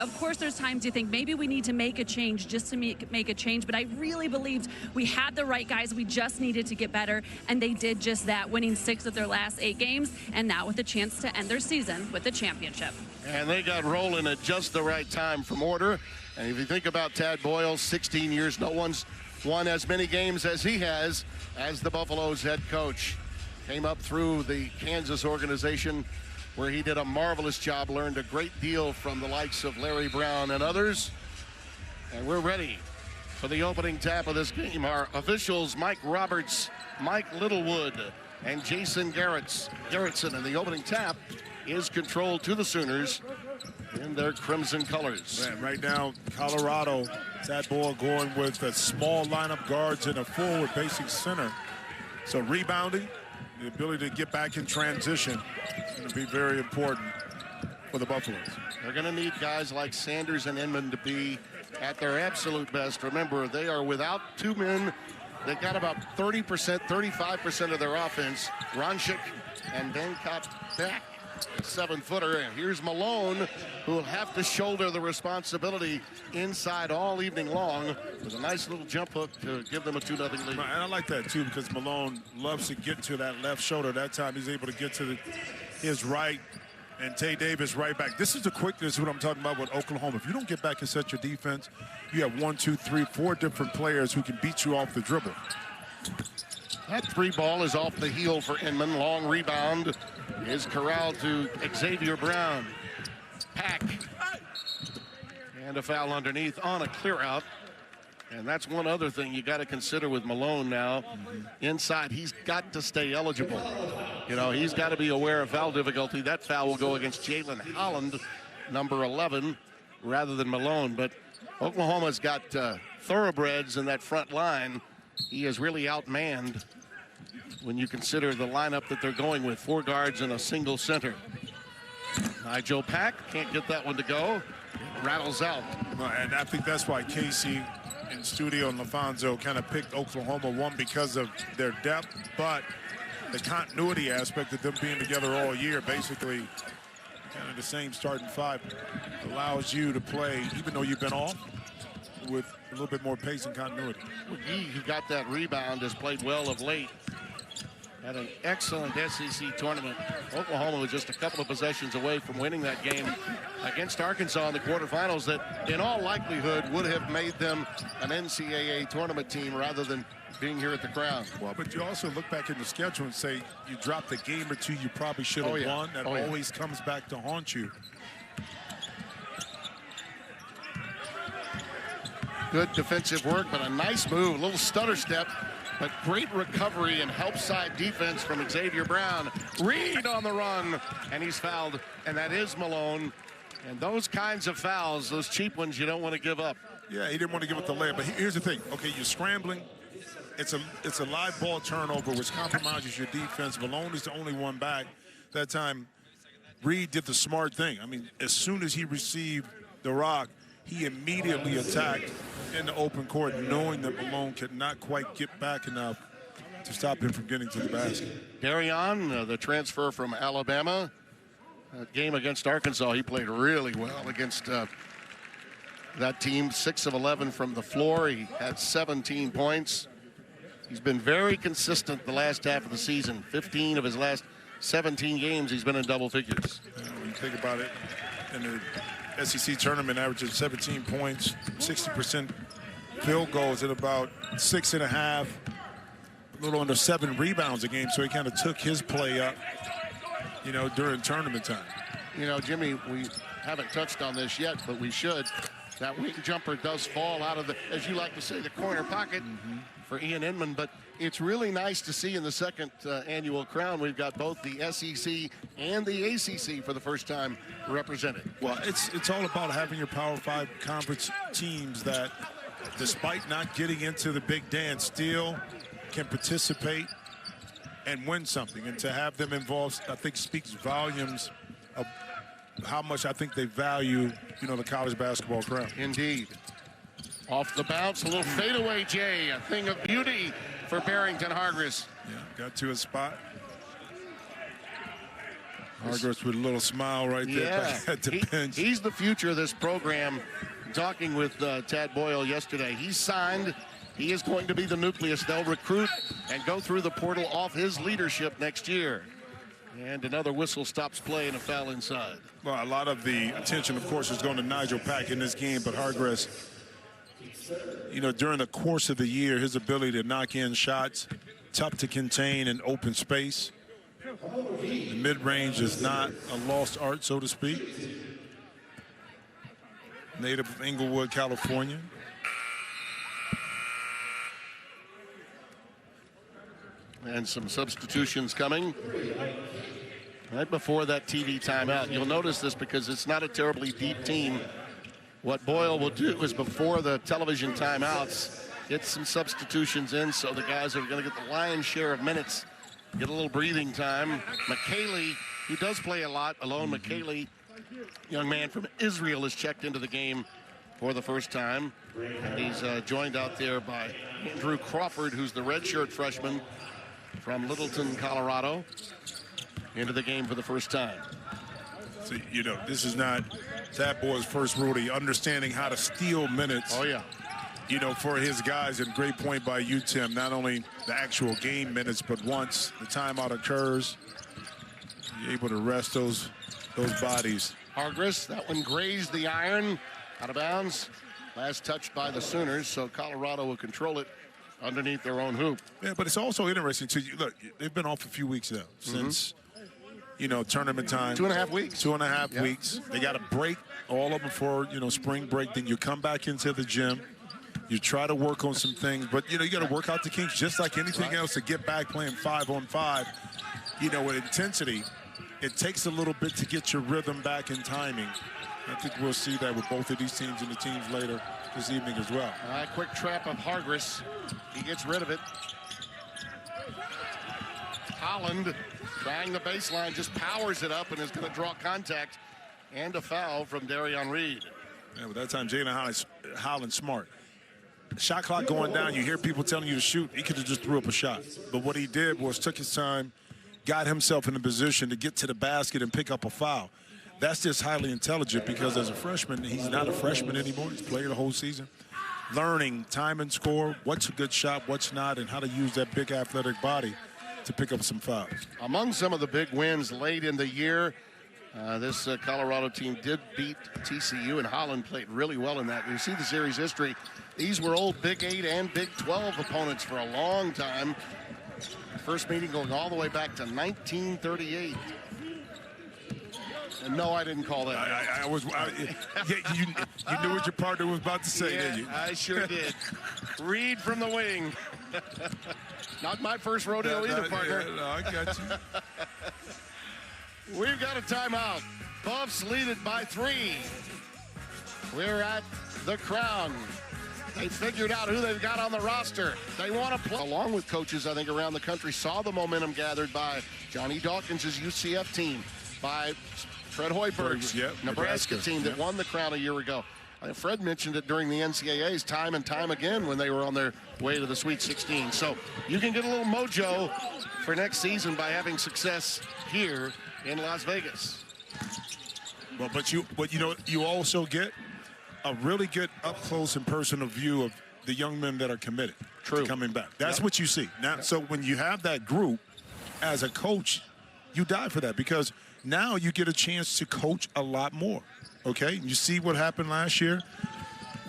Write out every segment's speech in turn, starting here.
Of course, there's times you think maybe we need to make a change just to make a change, but I really believed we had the right guys. We just needed to get better, and they did just that, winning 6 of their last 8 games, and now with a chance to end their season with the championship. And they got rolling at just the right time from order. And if you think about Tad Boyle, 16 years, no one's won as many games as he has as the Buffalo's head coach. Came up through the Kansas organization where he did a marvelous job, learned a great deal from the likes of Larry Brown and others. And we're ready for the opening tap of this game. Our officials, Mike Roberts, Mike Littlewood, and Jason Garrettson. And the opening tap is controlled to the Sooners in their crimson colors. Man, right now, Colorado, Tad Boyle going with a small lineup guards and a forward basic center. So rebounding, the ability to get back in transition is going to be very important for the Buffaloes. They're going to need guys like Sanders and Inman to be at their absolute best. Remember, they are without 2 men. They've got about 30%, 35% of their offense. Ronchik and Dankop back. A 7-footer, and here's Malone, who will have to shoulder the responsibility inside all evening long with a nice little jump hook to give them a 2-0 lead. And I like that too, because Malone loves to get to that left shoulder. That time he's able to get to his right, and Tay Davis right back. This is the quickness, what I'm talking about with Oklahoma. If you don't get back and set your defense, you have 1, 2, 3, 4 different players who can beat you off the dribble. That 3 ball is off the heel for Inman. Long rebound is corralled to Xavier Brown. Pack. And a foul underneath on a clear out. And that's one other thing you got to consider with Malone now. Inside, he's got to stay eligible. You know, he's got to be aware of foul difficulty. That foul will go against Jalen Holland, number 11, rather than Malone. But Oklahoma's got thoroughbreds in that front line. He is really outmanned when you consider the lineup that they're going with. 4 guards and a single center. Nigel Pack can't get that one to go. Rattles out. And I think that's why Casey and Studio and LaFonso kind of picked Oklahoma, one because of their depth, but the continuity aspect of them being together all year, basically kind of the same starting 5, allows you to play, even though you've been off, with a little bit more pace and continuity. McGee, who got that rebound, has played well of late. Had an excellent SEC tournament. Oklahoma was just a couple of possessions away from winning that game against Arkansas in the quarterfinals that, in all likelihood, would have made them an NCAA tournament team rather than being here at the Crown. Well, but you also look back in the schedule and say you dropped a game or 2 you probably should have won. That always comes back to haunt you. Good defensive work, but a nice move, a little stutter step, but great recovery and help side defense from Xavier Brown. Reed on the run, and he's fouled, and that is Malone. And those kinds of fouls, those cheap ones, you don't want to give up. Yeah, he didn't want to give up the layup, but here's the thing. Okay, you're scrambling. It's a live ball turnover, which compromises your defense. Malone is the only one back. That time, Reed did the smart thing. I mean, as soon as he received the rock, he immediately attacked in the open court, knowing that Malone could not quite get back enough to stop him from getting to the basket. Darion, the transfer from Alabama, game against Arkansas, he played really well against that team. 6 of 11 from the floor. He had 17 points. He's been very consistent the last half of the season. 15 of his last 17 games, he's been in double figures. When you think about it, in the SEC tournament, averaging 17 points, 60% field goals, at about 6.5, a little under 7 rebounds a game. So he kind of took his play up, you know, during tournament time. You know, Jimmy, we haven't touched on this yet, but we should. That wing jumper does fall out of the, as you like to say, the corner pocket for Ian Inman. But it's really nice to see in the second annual Crown, we've got both the SEC and the ACC for the first time represented. Well, it's all about having your Power 5 conference teams that, despite not getting into the big dance, still can participate and win something. And to have them involved, I think, speaks volumes of how much I think they value, you know, the college basketball Crown. Indeed. Off the bounce, a little fadeaway, Jay. A thing of beauty for Barrington Hargis. Yeah, got to a spot. Hargress with a little smile right there back at the bench. He's the future of this program. Talking with Tad Boyle yesterday, he's signed. He is going to be the nucleus. They'll recruit and go through the portal off his leadership next year. And another whistle stops play and a foul inside. Well, a lot of the attention, of course, is going to Nigel Pack in this game, but Hargress, you know, during the course of the year, his ability to knock in shots, tough to contain in open space. The mid-range is not a lost art, so to speak. Native of Inglewood, California. And some substitutions coming right before that TV timeout. You'll notice this because it's not a terribly deep team. What Boyle will do is before the television timeouts, get some substitutions in so the guys are going to get the lion's share of minutes, get a little breathing time. McKaylee, who does play a lot, Alon McKaylee, young man from Israel, is checked into the game for the first time. And he's joined out there by Andrew Crawford, who's the redshirt freshman from Littleton, Colorado, into the game for the first time. So, you know, this is not that boy's first rodeo, understanding how to steal minutes. Oh, yeah. You know, for his guys, and great point by you, Tim, not only the actual game minutes, but once the timeout occurs, you're able to rest those bodies. Hargress, that one grazed the iron, out of bounds. Last touched by the Sooners, so Colorado will control it underneath their own hoop. Yeah, but it's also interesting to you. Look, they've been off a few weeks now since, you know, tournament time. 2.5 weeks. 2.5 weeks. They got a break, all of them for, you know, spring break. Then you come back into the gym. You try to work on some things, but, you know, you got to work out the kinks just like anything else to get back playing 5-on-5. You know, with intensity, it takes a little bit to get your rhythm back in timing. I think we'll see that with both of these teams and the teams later this evening as well. Quick trap of Hargress. He gets rid of it. Holland trying the baseline, just powers it up and is going to draw contact and a foul from Darion Reed. Yeah, but that time Jalen Holland smart. Shot clock going down, you hear people telling you to shoot. He could have just threw up a shot. But what he did was took his time, got himself in a position to get to the basket and pick up a foul. That's just highly intelligent because as a freshman, he's not a freshman anymore. He's played the whole season. Learning time and score, what's a good shot, what's not, and how to use that big athletic body to pick up some fouls. Among some of the big wins late in the year, this Colorado team did beat TCU, and Holland played really well in that. You see the series history. These were old Big 8 and Big 12 opponents for a long time. First meeting going all the way back to 1938. And no, I didn't call that. You knew what your partner was about to say, didn't you? I sure did. Reed from the wing. Not my first rodeo either, partner. Yeah, no, I got you. We've got a timeout. Buffs lead it by 3. We're at the Crown. They figured out who they've got on the roster. They want to play. Along with coaches, I think, around the country, saw the momentum gathered by Johnny Dawkins' UCF team, by Fred Hoiberg's Nebraska team that won the Crown a year ago. Fred mentioned it during the NCAAs time and time again when they were on their way to the Sweet 16. So you can get a little mojo for next season by having success here in Las Vegas. Well, but you know, you also get a really good up-close and personal view of the young men that are committed to coming back. That's what you see. Now, so when you have that group, as a coach, you die for that because now you get a chance to coach a lot more, okay? You see what happened last year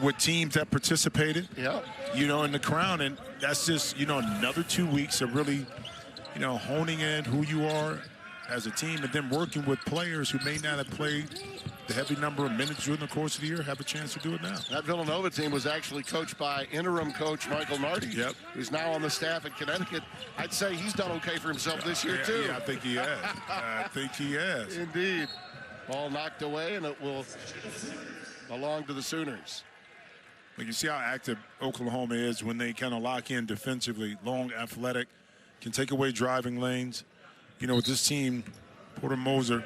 with teams that participated, you know, in the Crown, and that's just, you know, another 2 weeks of really, you know, honing in who you are as a team and then working with players who may not have played the heavy number of minutes during the course of the year, have a chance to do it now. That Villanova team was actually coached by interim coach Michael Nardi, who's now on the staff at Connecticut. I'd say he's done okay for himself this year, too. Yeah, I think he has. I think he has. Indeed. Ball knocked away, and it will belong to the Sooners. But you see how active Oklahoma is when they kind of lock in defensively. Long, athletic, can take away driving lanes. You know, with this team, Porter Moser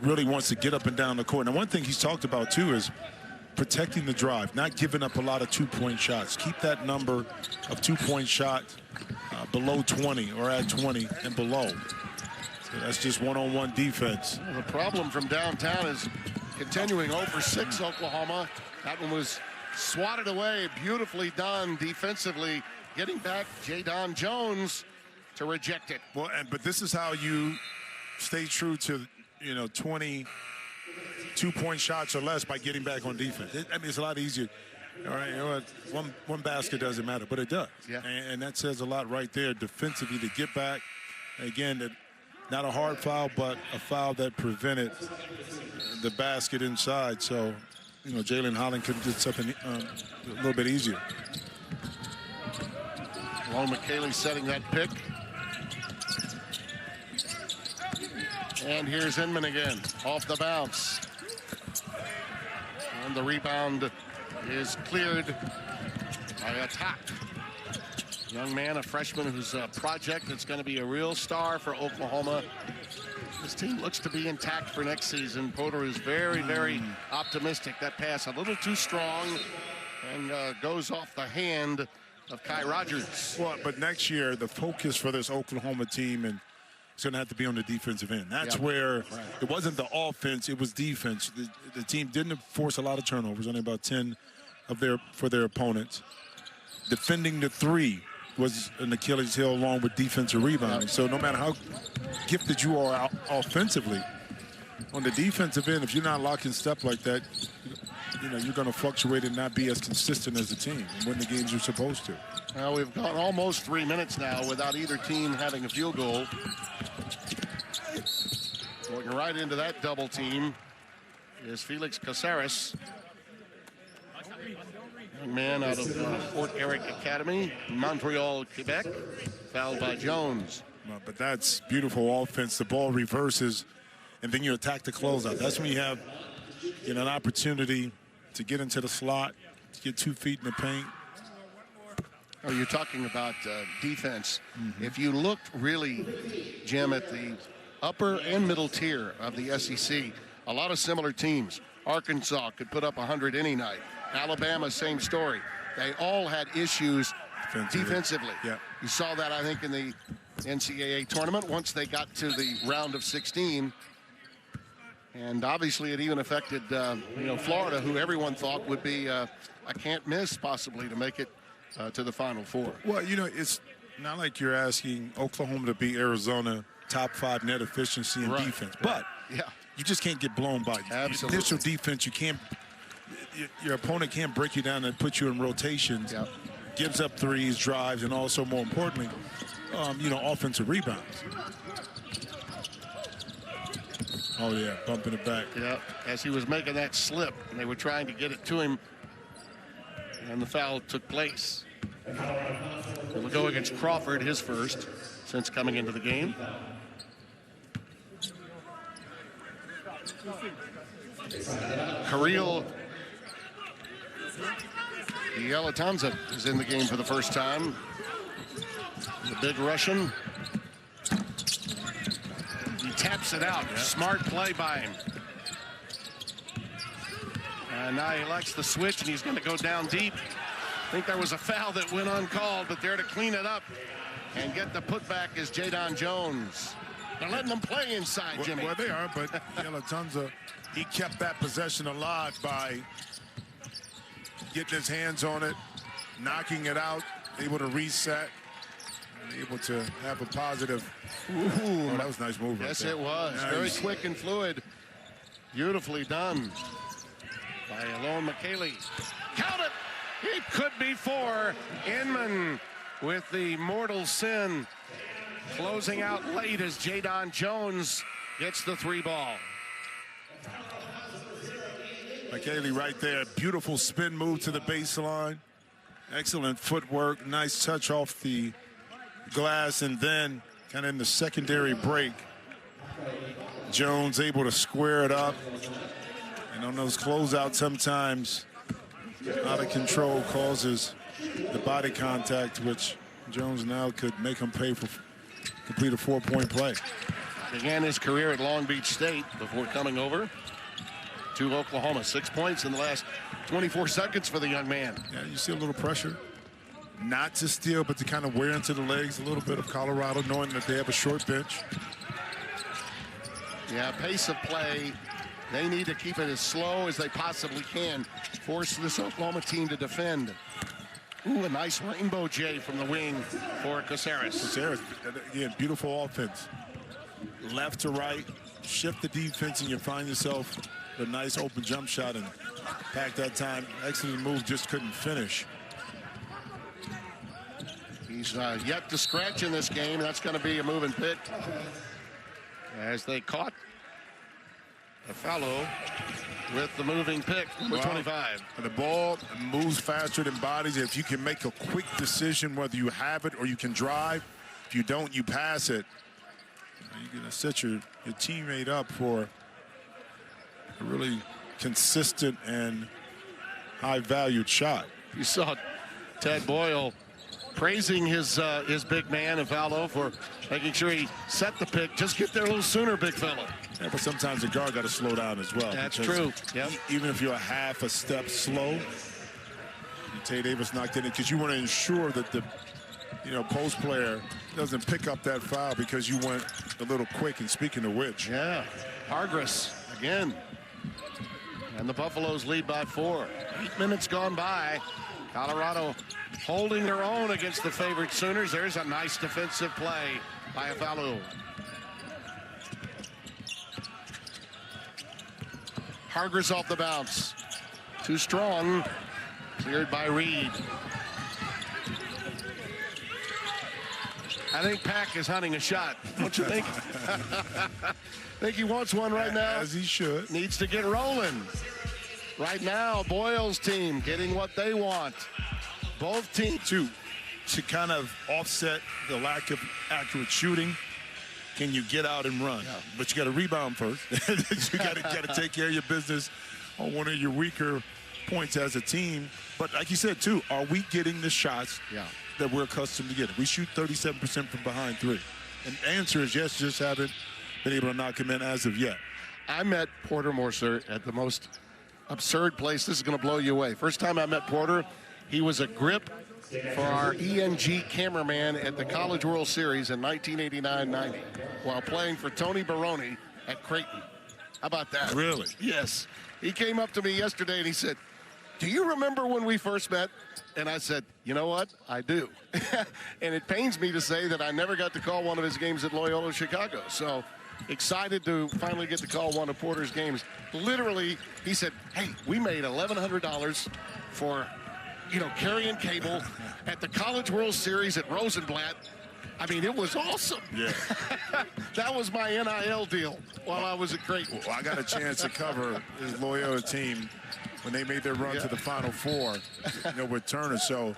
really wants to get up and down the court. And one thing he's talked about, too, is protecting the drive, not giving up a lot of two-point shots. Keep that number of two-point shots below 20 or at 20 and below. So that's just one-on-one defense. The problem from downtown is continuing 0 for 6 Oklahoma. That one was swatted away, beautifully done defensively. Getting back Jadon Jones to reject it. Well, but this is how you stay true to, 20 two-point shots or less by getting back on defense. It's a lot easier. All right, one basket doesn't matter, but it does. Yeah. And that says a lot right there defensively to get back. Again, not a hard foul, but a foul that prevented the basket inside. So, Jalen Holland could have did something a little bit easier. Lone McKaylee setting that pick. And here's Inman again, off the bounce. And the rebound is cleared by a top. Young man, a freshman who's a project that's going to be a real star for Oklahoma. This team looks to be intact for next season. Porter is very, very optimistic. That pass a little too strong and goes off the hand of Kai Rogers. Well, but next year, the focus for this Oklahoma team and it's going to have to be on the defensive end. That's where it wasn't the offense, it was defense. The team didn't force a lot of turnovers, only about 10 for their opponents. Defending the three was an Achilles heel along with defensive rebounding. So no matter how gifted you are offensively, on the defensive end, if you're not locking step like that, you're going to fluctuate and not be as consistent as the team and win the games you're supposed to. Well, we've gone almost 3 minutes now without either team having a field goal. Going right into that double team is Felix Caceres. Young man out of Fort Eric Academy, Montreal, Quebec. Fouled by Jones. But that's beautiful offense. The ball reverses, and then you attack the closeout. That's when you have an opportunity to get into the slot, to get 2 feet in the paint. Oh, you're talking about defense. If you looked really, Jim, at the upper and middle tier of the SEC, a lot of similar teams. Arkansas could put up 100 any night. Alabama, same story. They all had issues defensively. Yeah. You saw that, I think, in the NCAA tournament once they got to the round of 16. And obviously it even affected, Florida, who everyone thought would be a can't miss possibly to make it to the Final Four. Well, it's not like you're asking Oklahoma to beat Arizona top 5 net efficiency and defense, but you just can't get blown by. Absolutely. Initial defense, your opponent can't break you down and put you in rotations. Yep. Gives up threes, drives, and also more importantly, offensive rebounds. Oh yeah, bumping it back. Yeah, as he was making that slip, and they were trying to get it to him, and the foul took place. It'll go against Crawford, his first since coming into the game. Kirill Yelatanza is in the game for the first time. The big Russian. He taps it out. Smart play by him. And now he likes the switch, and he's going to go down deep. I think there was a foul that went uncalled, but there to clean it up and get the putback is Jadon Jones. They're letting them play inside, Jimmy. Well, they are, but Yelatanza, he kept that possession alive by getting his hands on it, knocking it out, able to reset, and able to have a positive. Ooh, that was a nice move. Yes, right there. it was. Nice. Very quick and fluid. Beautifully done by Alone McKaylee. Count it! It could be 4. Inman with the mortal sin. Closing out late as Jadon Jones gets the 3 ball. McKaylee right there. Beautiful spin move to the baseline. Excellent footwork. Nice touch off the glass, and then kind of in the secondary break, Jones able to square it up. And on those closeouts, sometimes out of control causes the body contact, which Jones now could make him pay for complete a 4-point play. Began his career at Long Beach State before coming over to Oklahoma. 6 points in the last 24 seconds for the young man. Yeah, you see a little pressure. Not to steal, but to kind of wear into the legs a little bit of Colorado, knowing that they have a short bench. Yeah, pace of play. They need to keep it as slow as they possibly can. Force this Oklahoma team to defend. Ooh, a nice rainbow J from the wing for Caceres. Caceres, again, beautiful offense. Left to right, shift the defense, and you find yourself a nice open jump shot. And Pack that time, excellent move, just couldn't finish. He's yet to scratch in this game. That's going to be a moving pick. As they caught a fellow with the moving pick, number 25. And the ball moves faster than bodies. If you can make a quick decision whether you have it or you can drive, if you don't, you pass it. You're going to set your teammate up for a really consistent and high-valued shot. You saw Ted Boyle praising his big man, Avallo, for making sure he set the pick. Just get there a little sooner, big fella. Yeah, but sometimes the guard got to slow down as well. That's true. Yep. Even if you're a half a step slow, Tay Davis knocked in it because you want to ensure that the post player doesn't pick up that foul because you went a little quick. And speaking of which, yeah, Hargress again, and the Buffaloes lead by 4. 8 minutes gone by. Colorado holding their own against the favored Sooners. There's a nice defensive play by Avallo. Hargress off the bounce. Too strong. Cleared by Reed. I think Pack is hunting a shot. Don't you think? Think he wants one right now? As he should. Needs to get rolling. Right now, Boyle's team getting what they want. Both teams to kind of offset the lack of accurate shooting. Can you get out and run? Yeah. But you got to rebound first. You got to take care of your business on one of your weaker points as a team. But like you said, too, are we getting the shots that we're accustomed to getting? We shoot 37% from behind 3. And the answer is yes, just haven't been able to knock him in as of yet. I met Porter Morser at the most absurd place. This is going to blow you away. First time I met Porter, he was a grip for our ENG cameraman at the College World Series in 1989-90 while playing for Tony Baroni at Creighton. How about that? Really? Yes. He came up to me yesterday and he said, "Do you remember when we first met?" And I said, "You know what? I do." And it pains me to say that I never got to call one of his games at Loyola Chicago. So excited to finally get to call one of Porter's games. Literally, he said, "Hey, we made $1,100 for carrying cable at the College World Series at Rosenblatt." I mean, it was awesome. Yeah. That was my NIL deal while I was at Creighton. Well, I got a chance to cover his Loyola team when they made their run to the Final Four, with Turner. So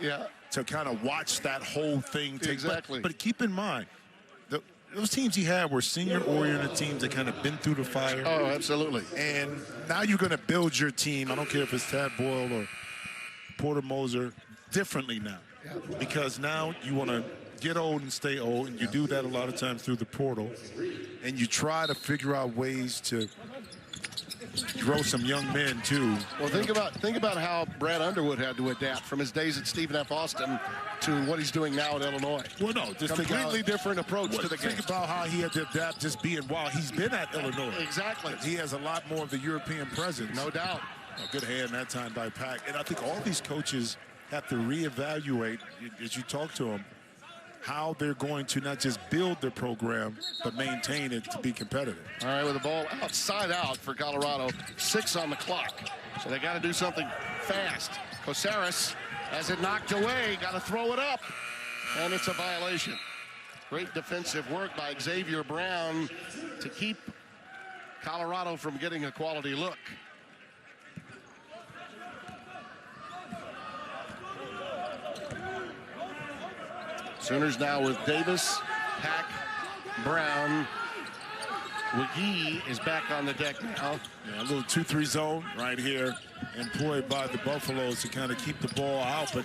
to kind of watch that whole thing take place. But keep in mind, those teams he had were senior-oriented teams that kind of been through the fire. Oh, absolutely. And now you're going to build your team. I don't care if it's Tad Boyle or Porter Moser differently now. Yeah. Because now you want to get old and stay old, and you do that a lot of times through the portal. And you try to figure out ways to grow some young men too. Well, think about how Brad Underwood had to adapt from his days at Stephen F. Austin to what he's doing now at Illinois. Well, no, just completely different approach to the game. Think about how he had to adapt just being while he's been at Illinois. Exactly. He has a lot more of the European presence. No doubt. A good hand that time by Pack. And I think all these coaches have to reevaluate, as you talk to them, how they're going to not just build their program, but maintain it to be competitive. All right, with the ball outside out for Colorado, 6 on the clock. So they got to do something fast. Caceres has it knocked away, got to throw it up, and it's a violation. Great defensive work by Xavier Brown to keep Colorado from getting a quality look. Sooners now with Davis, Pack, Brown. McGee is back on the deck now. Yeah, a little 2-3 zone right here, employed by the Buffaloes to kind of keep the ball out. But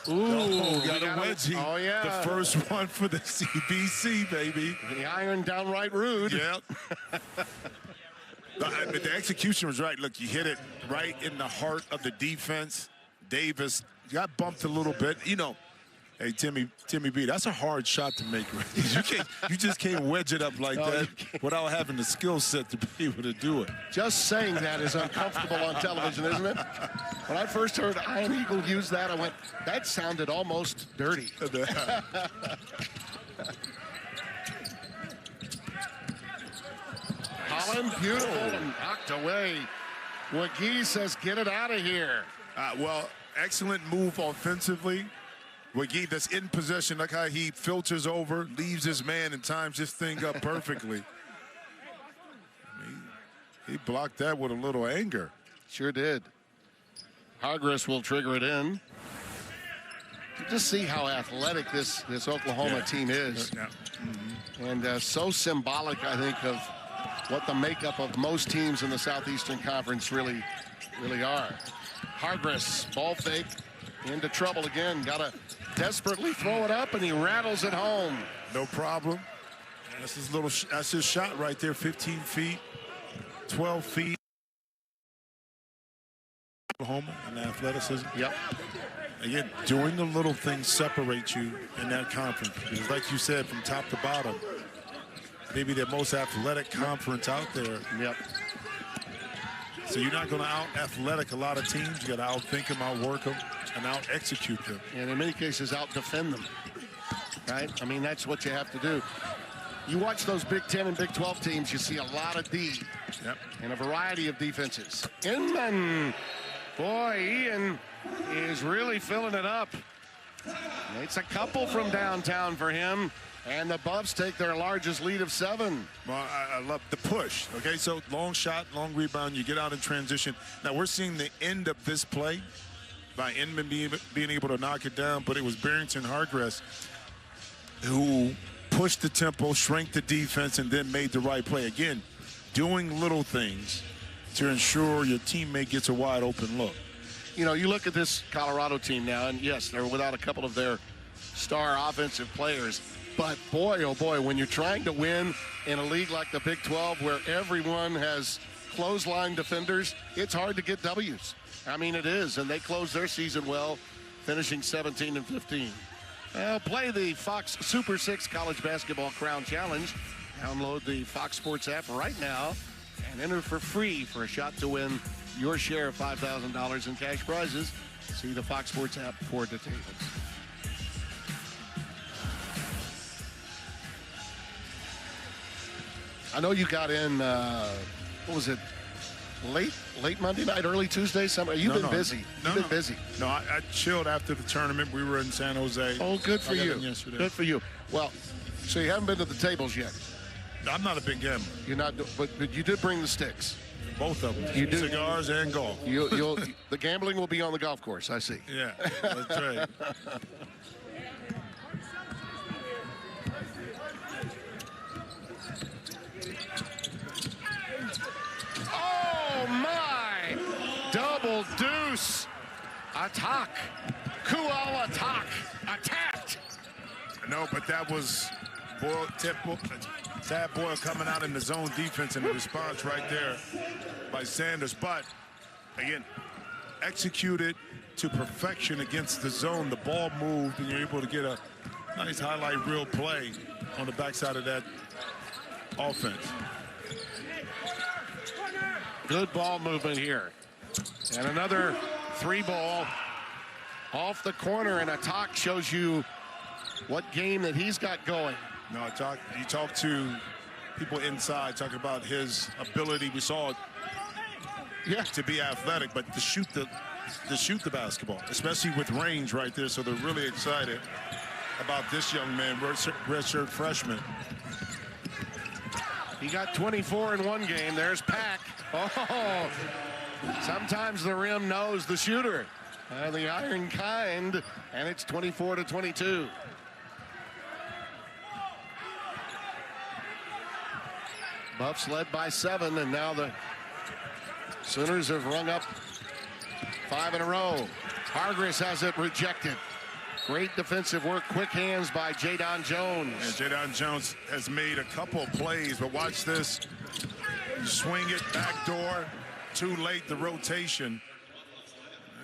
got a wedgie. Oh yeah, the first one for the CBC, baby. The iron downright rude. Yep. But the execution was right. Look, you hit it right in the heart of the defense. Davis got bumped a little bit. Hey, Timmy B, that's a hard shot to make. You just can't wedge it up like that without having the skill set to be able to do it. Just saying that is uncomfortable on television, isn't it? When I first heard Iron Eagle use that, I went, that sounded almost dirty. Holland, beautiful, and knocked away. McGee says, get it out of here. Well, excellent move offensively. McGee, that's in possession. Look how he filters over, leaves his man, and times this thing up perfectly. He blocked that with a little anger. Sure did. Hargress will trigger it in. You just see how athletic this Oklahoma team is. Yeah. And so symbolic, I think, of what the makeup of most teams in the Southeastern Conference really are. Hargress, ball fake, into trouble again. Got to desperately throw it up, and he rattles it home. No problem. That's his shot right there, 15 feet, 12 feet. Oklahoma and athleticism. Yep. Again, doing the little things separates you in that conference. Because like you said, from top to bottom, maybe the most athletic conference out there. Yep. So you're not going to out-athletic a lot of teams. You got to out-think them, out-work them, and out-execute them. And in many cases, out-defend them. Right? I mean, that's what you have to do. You watch those Big 10 and Big 12 teams, you see a lot of D. Yep. And a variety of defenses. Inman. Boy, Ian is really filling it up. It's a couple from downtown for him. And the Buffs take their largest lead of 7. Well, I love the push. Okay, so long shot, long rebound, you get out in transition. Now, we're seeing the end of this play by Inman being able to knock it down, but it was Barrington Hargress who pushed the tempo, shrank the defense, and then made the right play. Again, doing little things to ensure your teammate gets a wide open look. You know, you look at this Colorado team now, and yes, they're without a couple of their star offensive players. But boy, oh boy, when you're trying to win in a league like the Big 12 where everyone has clothesline defenders, it's hard to get W's. I mean, it is, and they closed their season well, finishing 17-15. Well, play the Fox Super 6 College Basketball Crown Challenge. Download the Fox Sports app right now and enter for free for a shot to win your share of $5,000 in cash prizes. See the Fox Sports app for details. I know you got in, what was it, late Monday night, early Tuesday? You've been busy. You've been busy. No, I chilled after the tournament. We were in San Jose. Oh, good for you. Good for you. Well, so you haven't been to the tables yet. I'm not a big gambler. You're not, but you did bring the sticks. Both of them. You do. Cigars and golf. The gambling will be on the golf course, I see. Yeah, that's right. Oh, my! Double deuce. Attack. Kual attack. Attacked. No, but that was Tad Boyle coming out in the zone defense and the response right there by Sanders. But, again, executed to perfection against the zone. The ball moved, and you're able to get a nice highlight reel play on the backside of that offense. Good ball movement here. And another 3-ball off the corner, and Attack shows you what game that he's got going. No, you talk to people inside talking about his ability. We saw it to be athletic, but to shoot the basketball, especially with range right there. So they're really excited about this young man, redshirt freshman. He got 24 in one game. There's Pack. Oh, sometimes the rim knows the shooter. The iron kind, and it's 24-22. Buffs led by 7, and now the Sooners have rung up 5 in a row. Hargress has it rejected. Great defensive work, quick hands by Jadon Jones. And Jadon Jones has made a couple of plays, but watch this. You swing it, back door, too late, the rotation.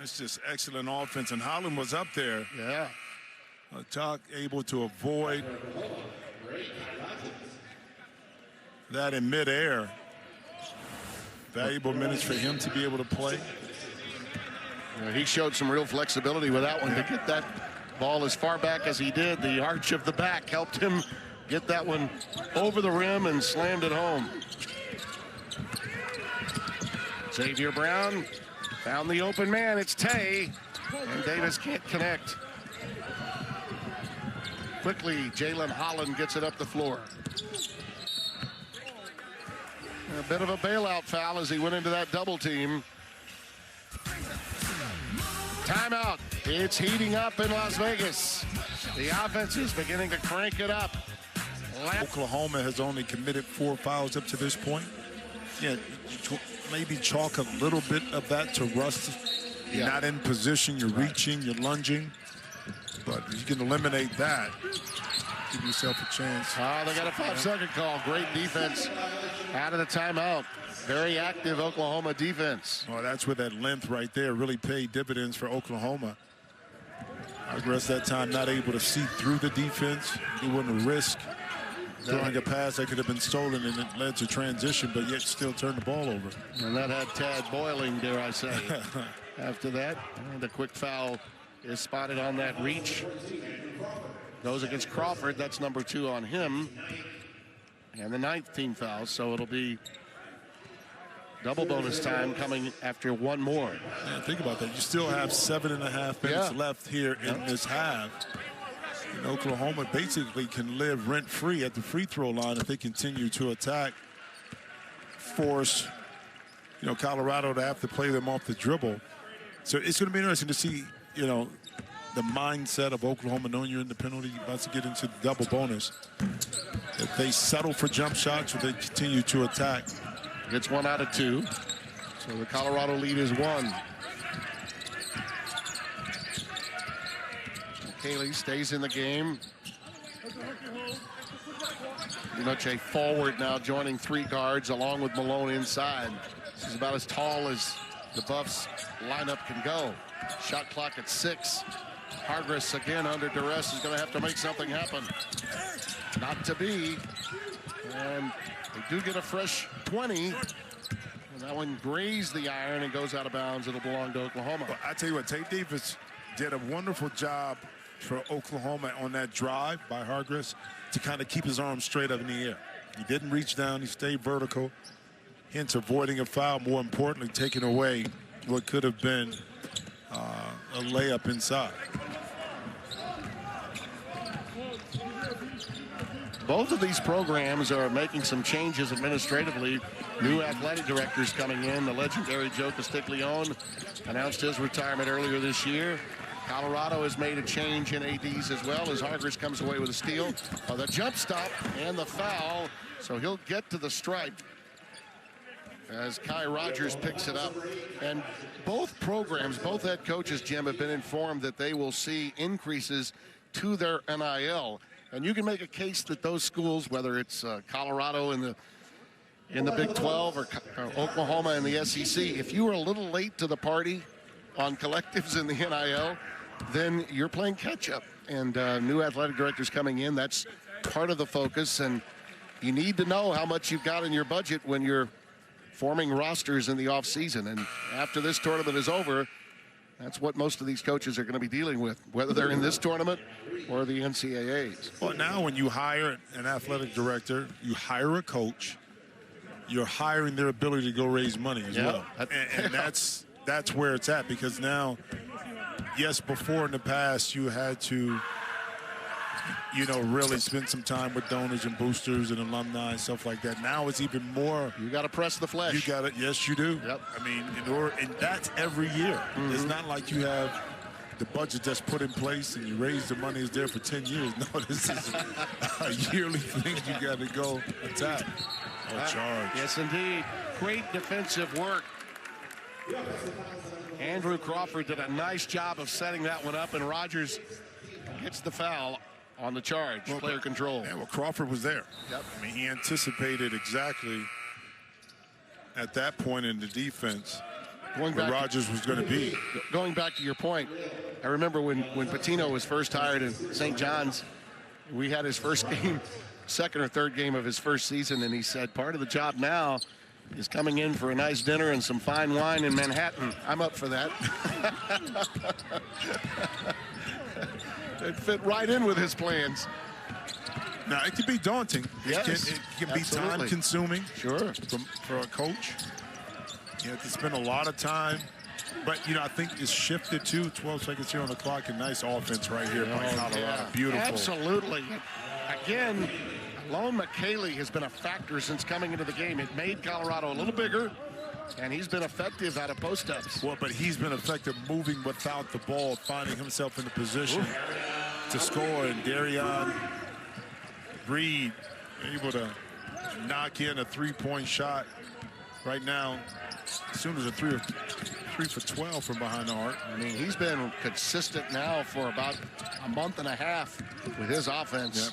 It's just excellent offense, and Holland was up there. Yeah. Tuck able to avoid that in midair. Valuable minutes for him to be able to play. He showed some real flexibility with that one to get that ball as far back as he did. The arch of the back helped him get that one over the rim and slammed it home. Xavier Brown found the open man. It's Tay, and Davis can't connect. Quickly, Jalen Holland gets it up the floor. A bit of a bailout foul as he went into that double team. Timeout. It's heating up in Las Vegas. The offense is beginning to crank it up. Oklahoma has only committed 4 fouls up to this point. Yeah, maybe chalk a little bit of that to rust. You're not in position, you're reaching, you're lunging. But you can eliminate that. Give yourself a chance. They got a 5-second call. Great defense out of the timeout. Very active Oklahoma defense. Well, that's where that length right there really paid dividends for Oklahoma. Hargress that time not able to see through the defense. He wouldn't risk throwing a pass that could have been stolen, and it led to transition, but yet still turned the ball over. And that had Tad boiling, dare I say. After that, the quick foul is spotted on that reach. Goes against Crawford. That's number 2 on him. And the 9th team foul, so it'll be double bonus time coming after one more. Yeah, think about that. You still have 7.5 minutes left here in this half. And Oklahoma basically can live rent-free at the free throw line if they continue to attack, force, Colorado to have to play them off the dribble. So it's going to be interesting to see, the mindset of Oklahoma, knowing you're in the penalty, you're about to get into the double bonus. If they settle for jump shots or they continue to attack. Gets 1 out of 2. So the Colorado lead is 1. Haley stays in the game. Noche forward now, joining 3 guards along with Malone inside. This is about as tall as the Buffs lineup can go. Shot clock at 6. Hargress again under duress is going to have to make something happen. Not to be. And they do get a fresh 20. And that one grazed the iron and goes out of bounds. It'll belong to Oklahoma. Well, I tell you what, Tate Davis did a wonderful job for Oklahoma on that drive by Hargress to kind of keep his arms straight up in the air. He didn't reach down. He stayed vertical, hence avoiding a foul. More importantly, taking away what could have been a layup inside. Both of these programs are making some changes administratively. New athletic directors coming in. The legendary Joe Castiglione announced his retirement earlier this year. Colorado has made a change in ADs as well as Hargress comes away with a steal. The jump stop and the foul, so he'll get to the stripe as Kai Rogers picks it up. And both programs, both head coaches, Jim, have been informed that they will see increases to their NIL. And you can make a case that those schools, whether it's Colorado in the Big 12 or Oklahoma in the SEC, if you were a little late to the party on collectives in the NIL, then you're playing catch-up. And new athletic directors coming in, that's part of the focus. And you need to know how much you've got in your budget when you're forming rosters in the offseason. And after this tournament is over, that's what most of these coaches are going to be dealing with, whether they're in this tournament or the NCAAs. Well, now when you hire an athletic director, you hire a coach, you're hiring their ability to go raise money as well. And that's where it's at, because now, yes, before in the past you had to, really spend some time with donors and boosters and alumni and stuff like that. Now it's even more. You got to press the flesh. You got it. Yes, you do. Yep. I mean, and that's every year. It's not like you have the budget that's put in place and you raise the money is there for 10 years. No, this is a yearly thing you got to go attack or charge. Yes, indeed. Great defensive work. Andrew Crawford did a nice job of setting that one up, and Rogers gets the foul on the charge. Player control. Yeah, well, Crawford was there. Yep. I mean, he anticipated exactly at that point in the defense where Rogers was going to be. Going back to your point, I remember when Patino was first hired in St. John's, we had his first game, second or third game of his first season, and he said, part of the job now is coming in for a nice dinner and some fine wine in Manhattan. I'm up for that. It fit right in with his plans. Now, it can be daunting. Yes, it can be time-consuming. Sure. For a coach. You have to spend a lot of time. But, you know, I think it's shifted to 12 seconds here on the clock. A nice offense right here by Colorado. Yeah. Beautiful. Absolutely. Again, Lone McKaylee has been a factor since coming into the game. It made Colorado a little bigger, and he's been effective out of post-ups. Well, but he's been effective moving without the ball, finding himself in a position to score. And Darian Reed able to knock in a three-point shot right now. As soon as a 3 for 12 from behind the arc. I mean, he's been consistent now for about a month and a half with his offense.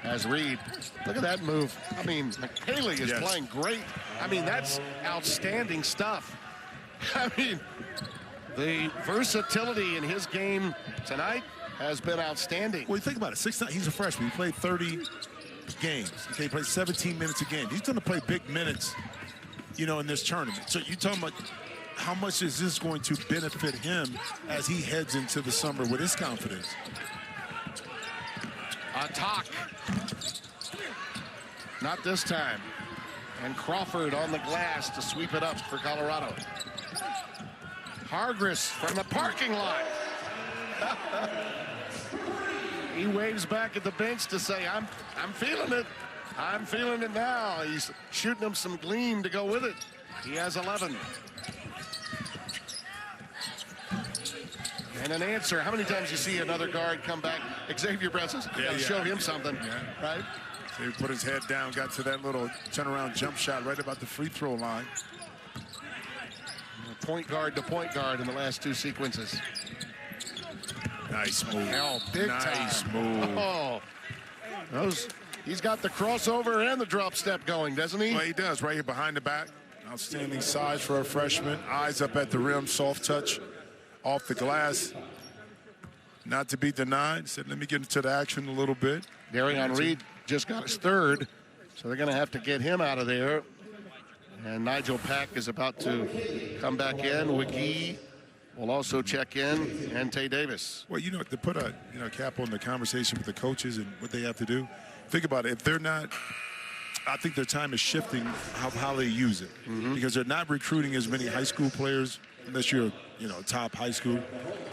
As Reed. Look at that move. I mean, McKaylee is playing great. I mean, that's outstanding stuff. I mean, the versatility in his game tonight has been outstanding. Well, you think about it. 6'9", he's a freshman. He played 30 games. Okay, he played 17 minutes a game. He's going to play big minutes, you know, in this tournament. So you're talking about how much is this going to benefit him as he heads into the summer with his confidence? Attack. Not this time. And Crawford on the glass to sweep it up for Colorado. Hargress from the parking lot. He waves back at the bench to say, I'm feeling it. I'm feeling it now. He's shooting him some gleam to go with it. He has 11. And an answer. How many times you see another guard come back? Xavier Bresses, show him something, right? So he put his head down, got to that little turnaround jump shot right about the free throw line. Point guard to point guard in the last two sequences. Nice move. Oh, big nice time. move. Oh, he's got the crossover and the drop step going, doesn't he? Well, he does, right here behind the back. Outstanding size for a freshman. Eyes up at the rim, soft touch off the glass. Not to be denied. Said, let me get into the action a little bit. Darian Reed just got his third, so they're going to have to get him out of there. And Nigel Pack is about to come back in. Wiggy will also check in, and Tay Davis. Well, you know, to put a cap on the conversation with the coaches and what they have to do, think about it. If they're not, I think their time is shifting how they use it. Because they're not recruiting as many high school players unless you're, top high school.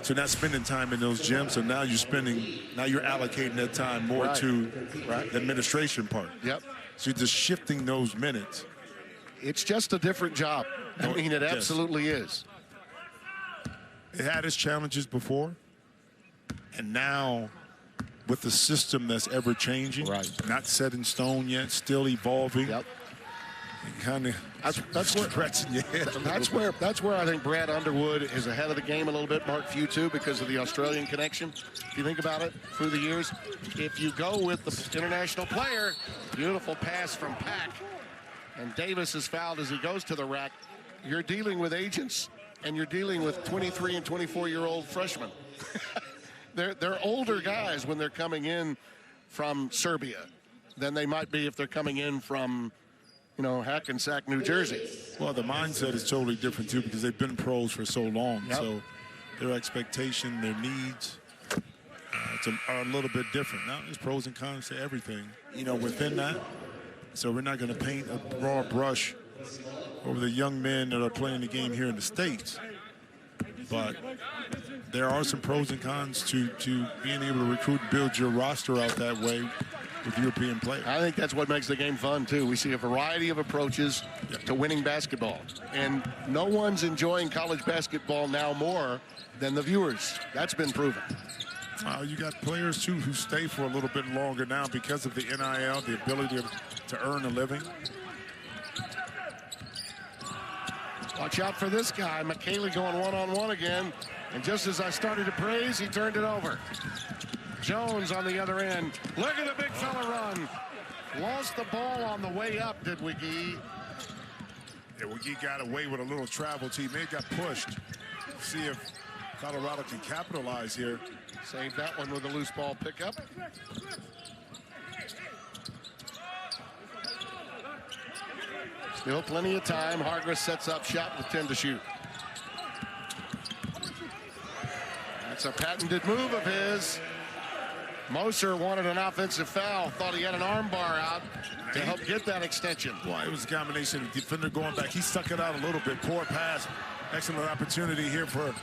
So not spending time in those gyms. So now you're allocating that time more to the administration part. Yep. So you're just shifting those minutes. It's just a different job. I mean, it absolutely is. It had its challenges before. And now, with the system that's ever changing, not set in stone yet, still evolving. Yep. Kind of that's where I think Brad Underwood is ahead of the game a little bit. Mark Few too, because of the Australian connection. If you think about it through the years, if you go with the international player, beautiful pass from Pack, and Davis is fouled as he goes to the rack. You're dealing with agents, and you're dealing with 23 and 24-year-old freshmen. They're older guys when they're coming in from Serbia than they might be if they're coming in from, Hackensack, New Jersey. Well, the mindset is totally different, too, because they've been pros for so long. Yep. So their expectation, their needs are a little bit different. Now, there's pros and cons to everything, within that. So we're not going to paint a broad brush over the young men that are playing the game here in the States. But there are some pros and cons to being able to recruit and build your roster out that way with European players. I think that's what makes the game fun, too. We see a variety of approaches to winning basketball. And no one's enjoying college basketball now more than the viewers. That's been proven. You got players, too, who stay for a little bit longer now because of the NIL, the ability to earn a living. Watch out for this guy. McKaylee going one-on-one again. And just as I started to praise, he turned it over. Jones on the other end. Look at the big fella run. Lost the ball on the way up, did Wiggy? Yeah, Wiggy got away with a little travel. He may have got pushed. See if Colorado can capitalize here. Saved that one with a loose ball pickup. Still plenty of time. Hargress sets up shot with 10 to shoot. That's a patented move of his. Moser wanted an offensive foul. Thought he had an arm bar out to help get that extension. Well, it was a combination of defender going back. He stuck it out a little bit. Poor pass. Excellent opportunity here for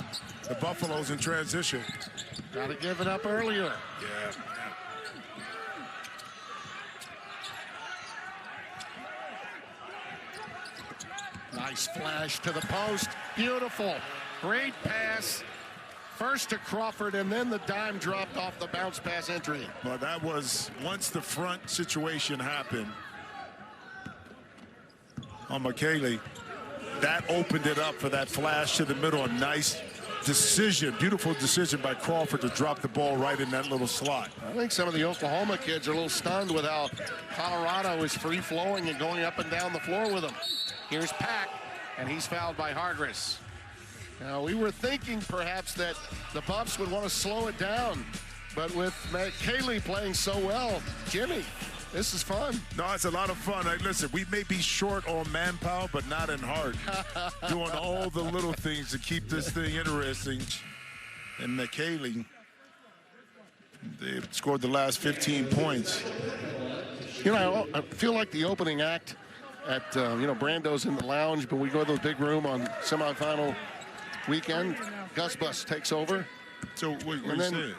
the Buffaloes in transition. Got to give it up earlier. Yeah. Nice flash to the post. Beautiful. Great pass. First to Crawford, and then the dime dropped off the bounce pass entry. Well, that was once the front situation happened on McKaylee. That opened it up for that flash to the middle. A nice decision, beautiful decision by Crawford to drop the ball right in that little slot. I think some of the Oklahoma kids are a little stunned with how Colorado is free-flowing and going up and down the floor with them. Here's Pack, and he's fouled by Hargress. Now, we were thinking perhaps that the Buffs would want to slow it down, but with McKaylee playing so well, Jimmy, this is fun. No, it's a lot of fun. Listen, we may be short on manpower, but not in heart. Doing all the little things to keep this thing interesting. And McKaylee, they've scored the last 15 points. You know, I feel like the opening act at, you know, Brando's in the lounge, but we go to the big room on semifinal weekend. Gus Bus takes over. So what you then saying?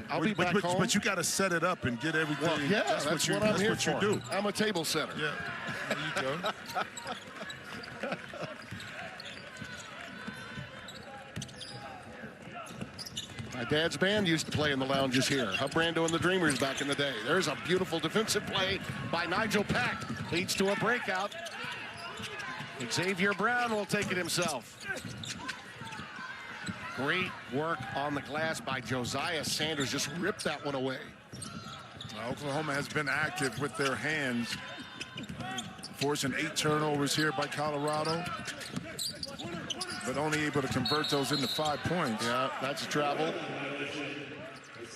I'll be back home. But you got to set it up and get everything. Well, yeah, that's what I'm here for. You do. I'm a table setter. Yeah, there you go. My dad's band used to play in the lounges here. Hub Brando and the Dreamers back in the day. There's a beautiful defensive play by Nigel Pack. Leads to a breakout. Xavier Brown will take it himself. Great work on the glass by Josiah Sanders. Just ripped that one away. Oklahoma has been active with their hands, forcing 8 turnovers here by Colorado, but only able to convert those into 5 points. Yeah, that's travel.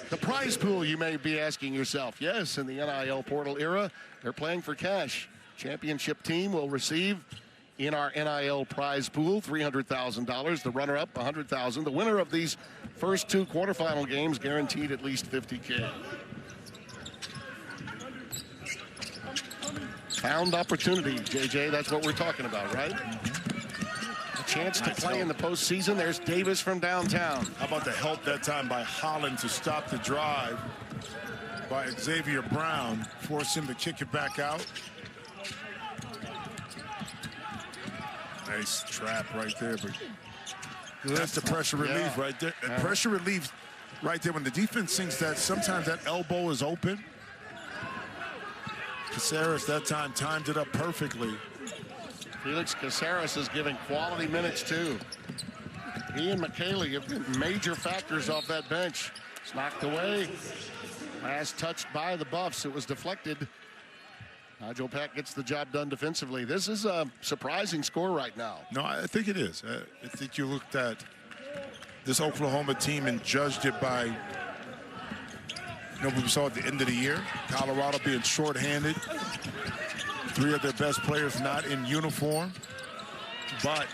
The prize pool, you may be asking yourself. Yes, in the NIL portal era, they're playing for cash. Championship team will receive in our NIL prize pool $300,000. The runner-up $100,000. The winner of these first 2 quarterfinal games guaranteed at least $50K. Found opportunity, JJ. That's what we're talking about, right? A chance to play in the postseason. There's Davis from downtown. How about the help that time by Holland to stop the drive by Xavier Brown, force him to kick it back out. Nice trap right there, but that's the pressure relief right there. And pressure relief right there when the defense thinks that sometimes that elbow is open. Caceres that time timed it up perfectly. Felix Caceres is giving quality minutes too. He and McKaylee have been major factors off that bench. It's knocked away. Last touched by the Buffs. It was deflected. Nigel Pack gets the job done defensively. This is a surprising score right now. No, I think it is. I think you looked at this Oklahoma team and judged it by, you know, what we saw at the end of the year. Colorado being shorthanded. 3 of their best players not in uniform. But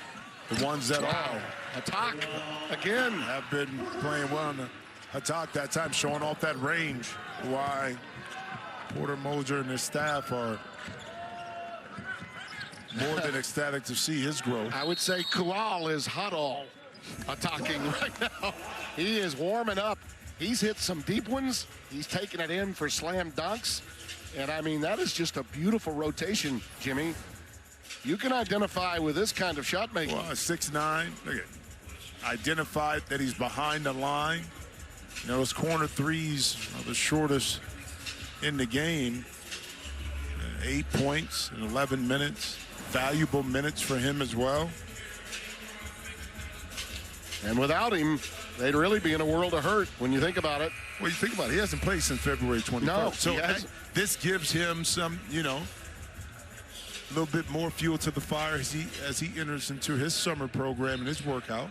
the ones that are. Attack again. Have been playing well on the attack that time, showing off that range. Why Porter Moser and his staff are more than ecstatic to see his growth. I would say Kual is hot all attacking right now. He is warming up. He's hit some deep ones. He's taking it in for slam dunks. And I mean, that is just a beautiful rotation, Jimmy. You can identify with this kind of shot making. Well, 6'9". Look at, identified that he's behind the line. You know, his corner threes are the shortest in the game. 8 points in 11 minutes. Valuable minutes for him as well. And without him, they'd really be in a world of hurt when you think about it. Well, you think about it, he hasn't played since February 21st. No, so this gives him some, you know, a little bit more fuel to the fire as he enters into his summer program and his workout.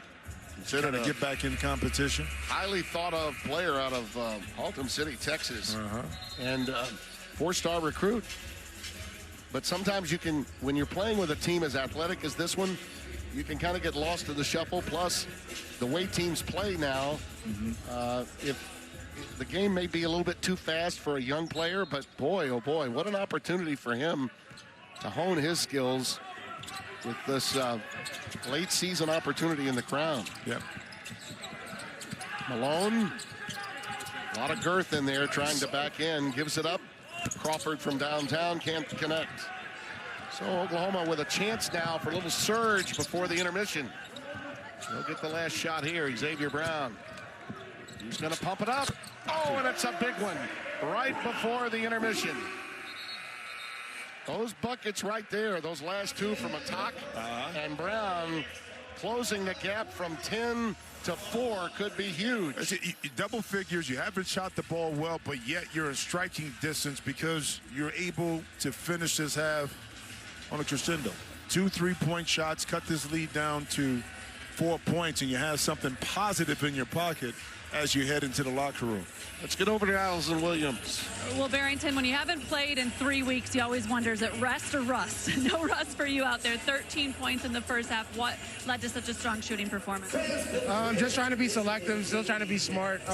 considered to get back in competition. Highly thought of player out of Haltom City, Texas, and 4-star recruit. But sometimes you can, when you're playing with a team as athletic as this one, you can kind of get lost in the shuffle. Plus, the way teams play now, if the game may be a little bit too fast for a young player, but boy, oh boy, what an opportunity for him to hone his skills with this late season opportunity in the Crown. Yep. Malone, a lot of girth in there, trying to back in, gives it up. Crawford from downtown can't connect. So Oklahoma with a chance now for a little surge before the intermission. He'll get the last shot here, Xavier Brown. He's gonna pump it up. Oh, and it's a big one right before the intermission. Those buckets right there, those last two from Atak and Brown, closing the gap from 10 to 4 could be huge. Double figures, you haven't shot the ball well, but yet you're in striking distance because you're able to finish this half on a crescendo. 2 3-point shots, cut this lead down to 4 points, and you have something positive in your pocket as you head into the locker room. Let's get over to Allison Williams. Well, Barrington, when you haven't played in 3 weeks, you always wonder, is it rest or rust? No rust for you out there. 13 points in the first half. What led to such a strong shooting performance? Just trying to be selective, still trying to be smart.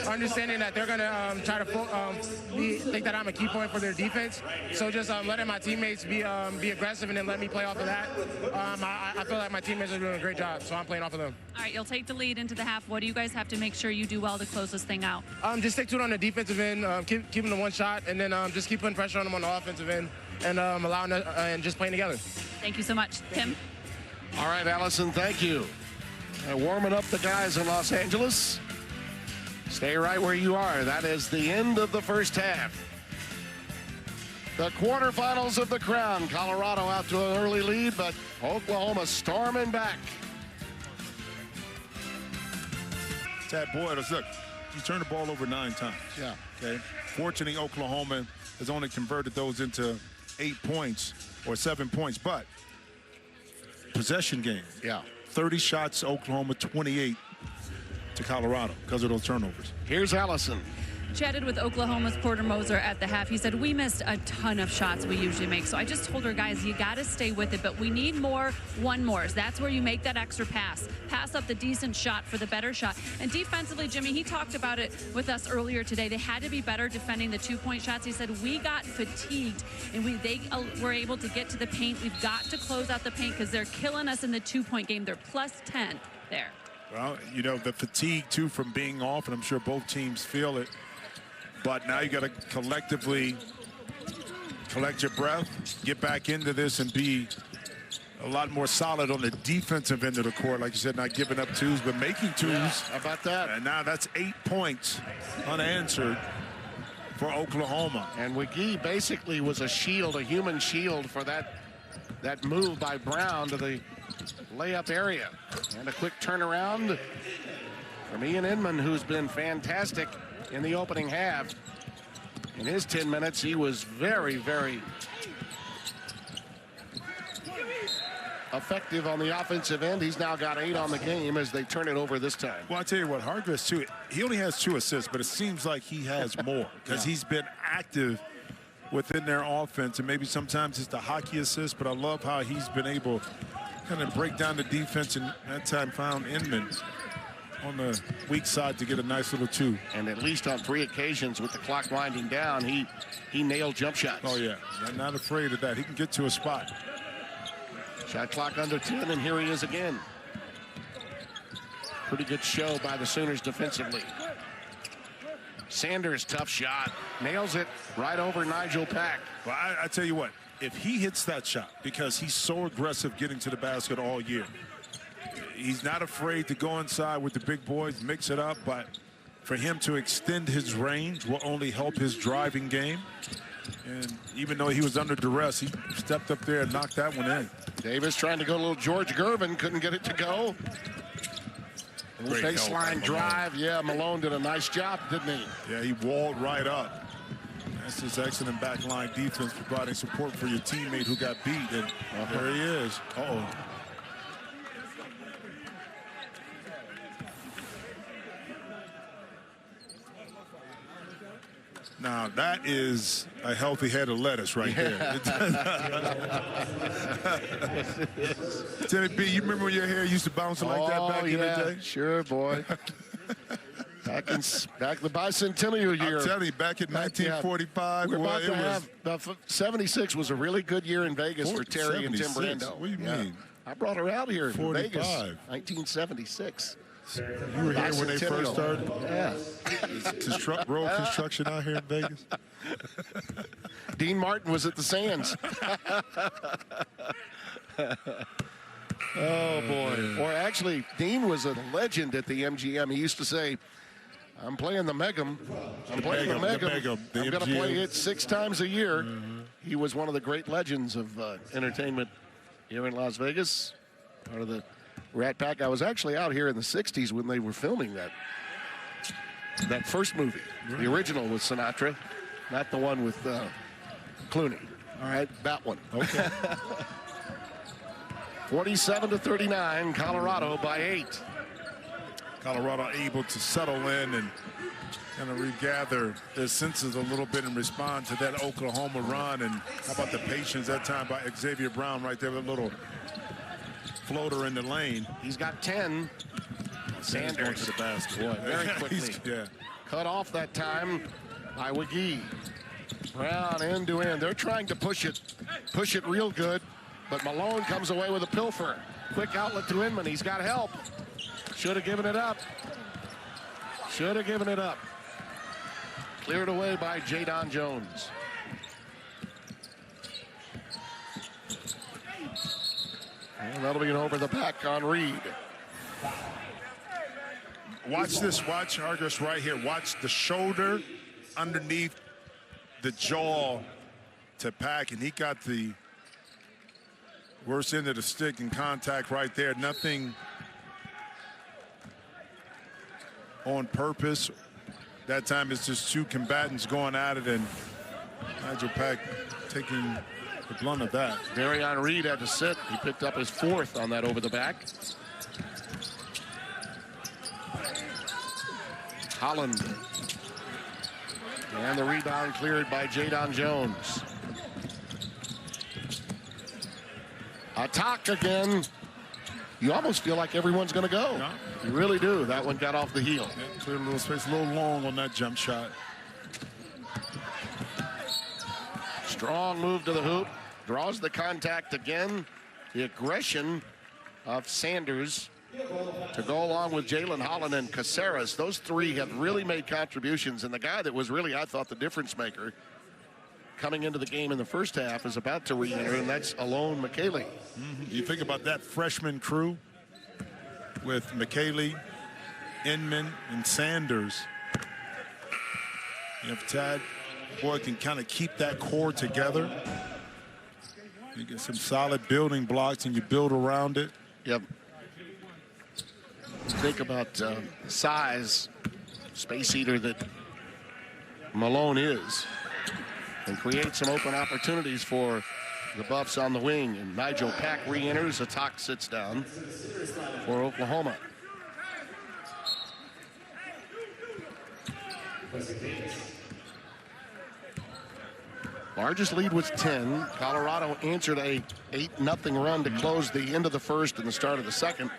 Understanding that they're going to try to think that I'm a key point for their defense. So just letting my teammates be aggressive and then let me play off of that. I feel like my teammates are doing a great job, so I'm playing off of them. All right, you'll take the lead into the half. What do you guys have to make sure you do well to close this thing out? Just stick to it on the defensive end, keep them to one shot, and then just keep putting pressure on them on the offensive end, and allowing and just playing together. Thank you so much, Tim. All right, Allison, thank you. Warming up the guys in Los Angeles. Stay right where you are. That is the end of the first half. The quarterfinals of the Crown. Colorado out to an early lead, but Oklahoma storming back. Tad Boyd, look, you turned the ball over 9 times. Yeah. Okay. Fortunately, Oklahoma has only converted those into 8 points or 7 points, but possession game. Yeah. 30 shots, Oklahoma, 28 to Colorado because of those turnovers. Here's Allison. Chatted with Oklahoma's Porter Moser at the half. He said, we missed a ton of shots we usually make. So I just told her, guys, you got to stay with it, but we need more one-mores. That's where you make that extra pass. Pass up the decent shot for the better shot. And defensively, Jimmy, he talked about it with us earlier today. They had to be better defending the 2-point shots. He said, we got fatigued, and they were able to get to the paint. We've got to close out the paint because they're killing us in the 2-point game. They're plus 10 there. Well, you know, the fatigue, too, from being off, and I'm sure both teams feel it. But now you got to collectively collect your breath, get back into this, and be a lot more solid on the defensive end of the court. Like you said, not giving up twos, but making twos. Yeah, how about that? And now that's 8 points unanswered for Oklahoma. And McGee basically was a shield, a human shield for that move by Brown to the layup area. And a quick turnaround from Ian Inman, who's been fantastic in the opening half. In his 10 minutes, he was very, very effective on the offensive end. He's now got 8 on the game as they turn it over this time. Well, I tell you what, Hargress, too, he only has 2 assists, but it seems like he has more because he's been active within their offense. And maybe sometimes it's the hockey assist, but I love how he's been able to kind of break down the defense, and that time found Inman on the weak side to get a nice little 2. And at least on 3 occasions with the clock winding down, he nailed jump shots. Oh, yeah. Not afraid of that. He can get to a spot. Shot clock under 10, and here he is again. Pretty good show by the Sooners defensively. Sanders, tough shot. Nails it right over Nigel Pack. Well, I tell you what, if he hits that shot, because he's so aggressive getting to the basket all year, he's not afraid to go inside with the big boys, mix it up, but for him to extend his range will only help his driving game. And even though he was under duress, he stepped up there and knocked that one in. Davis trying to go a little George Gervin, couldn't get it to go. Baseline drive. Yeah, Malone did a nice job, didn't he? Yeah, he walled right up. That's his excellent backline defense, providing support for your teammate who got beat. And there he is. Uh-oh. Now, that is a healthy head of lettuce right there. Timmy B, you remember when your hair used to bounce like that back in the day? Sure, boy. back the bicentennial year. I'm telling you, back in 1945. We're about to have 76 was a really good year in Vegas for Terry and Tim Brando. What do you mean? I brought her out here 45. in Vegas, 1976. You were here when they first started? Yeah. Road construction out here in Vegas? Dean Martin was at the Sands. Oh, boy. Or actually, Dean was a legend at the MGM. He used to say, I'm playing the Megum. I'm playing the Megum. I'm going to play it 6 times a year. He was one of the great legends of entertainment here in Las Vegas. Part of the Rat Pack. I was actually out here in the 60s when they were filming that first movie. The original with Sinatra, not the one with Clooney. All right, that one. Okay. 47-39, Colorado by 8. Colorado able to settle in and kind of regather their senses a little bit and respond to that Oklahoma run. And how about the patience that time by Xavier Brown right there with a little floater in the lane. He's got 10. Sanders going to the basket. Boy, very quickly. Yeah. Cut off that time by Wiggy. Brown end to end. They're trying to push it real good. But Malone comes away with a pilfer. Quick outlet to Inman. He's got help. Should have given it up. Should have given it up. Cleared away by Jadon Jones. And that'll be an over the back on Reed. Watch this. Watch Argus right here. Watch the shoulder underneath the jaw to Pack. And he got the worst end of the stick in contact right there. Nothing on purpose. That time it's just 2 combatants going at it, and Nigel Pack taking the blunt of that. Darion Reed had to sit. He picked up his 4th on that over the back. Holland. And the rebound cleared by Jadon Jones. Attack again. You almost feel like everyone's going to go. Yeah. You really do. That one got off the heel. Yeah, cleared a little space, a little long on that jump shot. Strong move to the hoop. Draws the contact again. The aggression of Sanders to go along with Jalen Holland and Caceres. Those 3 have really made contributions. And the guy that was really, I thought, the difference maker coming into the game in the first half is about to re-enter, and that's Alone McKaylee. You think about that freshman crew with McKaylee, Inman, and Sanders. If Tad Boy can kind of keep that core together, you get some solid building blocks and you build around it. Yep. Think about size, space eater that Malone is, and create some open opportunities for the Buffs on the wing. And Nigel Pack re-enters. Atak sits down for Oklahoma. Largest lead was 10. Colorado answered a 8-0 run to close the end of the first and the start of the second.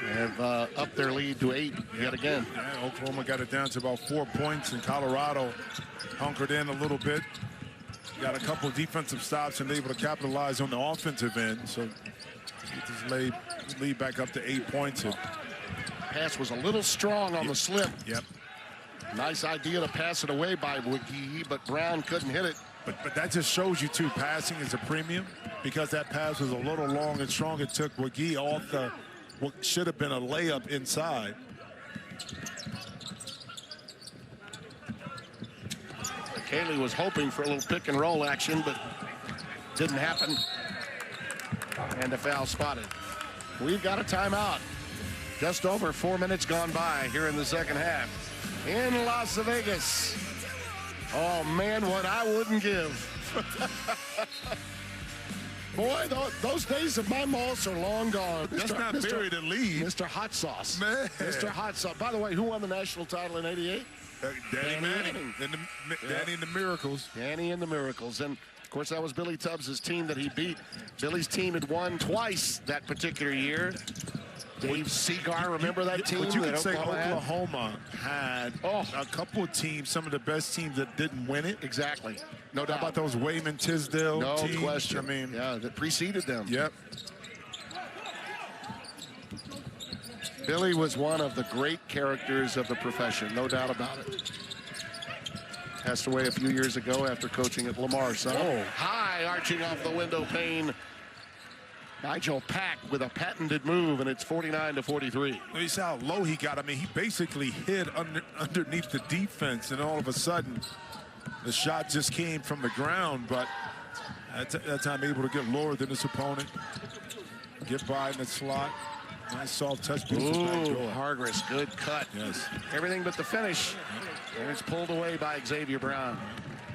They have upped their lead to 8 yet again. Yeah, Oklahoma got it down to about 4 points, and Colorado hunkered in a little bit. Got a couple of defensive stops and able to capitalize on the offensive end. So get this lead back up to 8 points. And pass was a little strong on the slip. Yep. Nice idea to pass it away by Wiggy, but Brown couldn't hit it. But that just shows you, too, passing is a premium, because that pass was a little long and strong. It took Wiggy off what should have been a layup inside. Kaylee was hoping for a little pick and roll action, but didn't happen. And a foul spotted. We've got a timeout. Just over 4 minutes gone by here in the second half in Las Vegas. Oh man, what I wouldn't give. Boy, those days of my Moss are long gone. That's not buried a lead. Mr. Hot Sauce. Man. Mr. Hot Sauce. By the way, who won the national title in '88? Danny Manning. Danny and the Miracles. Danny and the Miracles. And, of course, that was Billy Tubbs' team that he beat. Billy's team had won twice that particular year. Dave Seagar, remember that team? But you can say Oklahoma had a couple of teams, some of the best teams that didn't win it. Exactly. No doubt. How about those Wayman Tisdale teams? No question. I mean, yeah, that preceded them. Yep. Billy was one of the great characters of the profession, no doubt about it. Passed away a few years ago after coaching at Lamar. So high, arching off the window pane. Nigel Pack with a patented move, and it's 49-43. You see how low he got. I mean, he basically hid underneath the defense, and all of a sudden, the shot just came from the ground, but at that time able to get lower than his opponent, get by in the slot. Nice soft touch. Ooh, Hargress, good cut. Yes. Everything but the finish. And it's pulled away by Xavier Brown.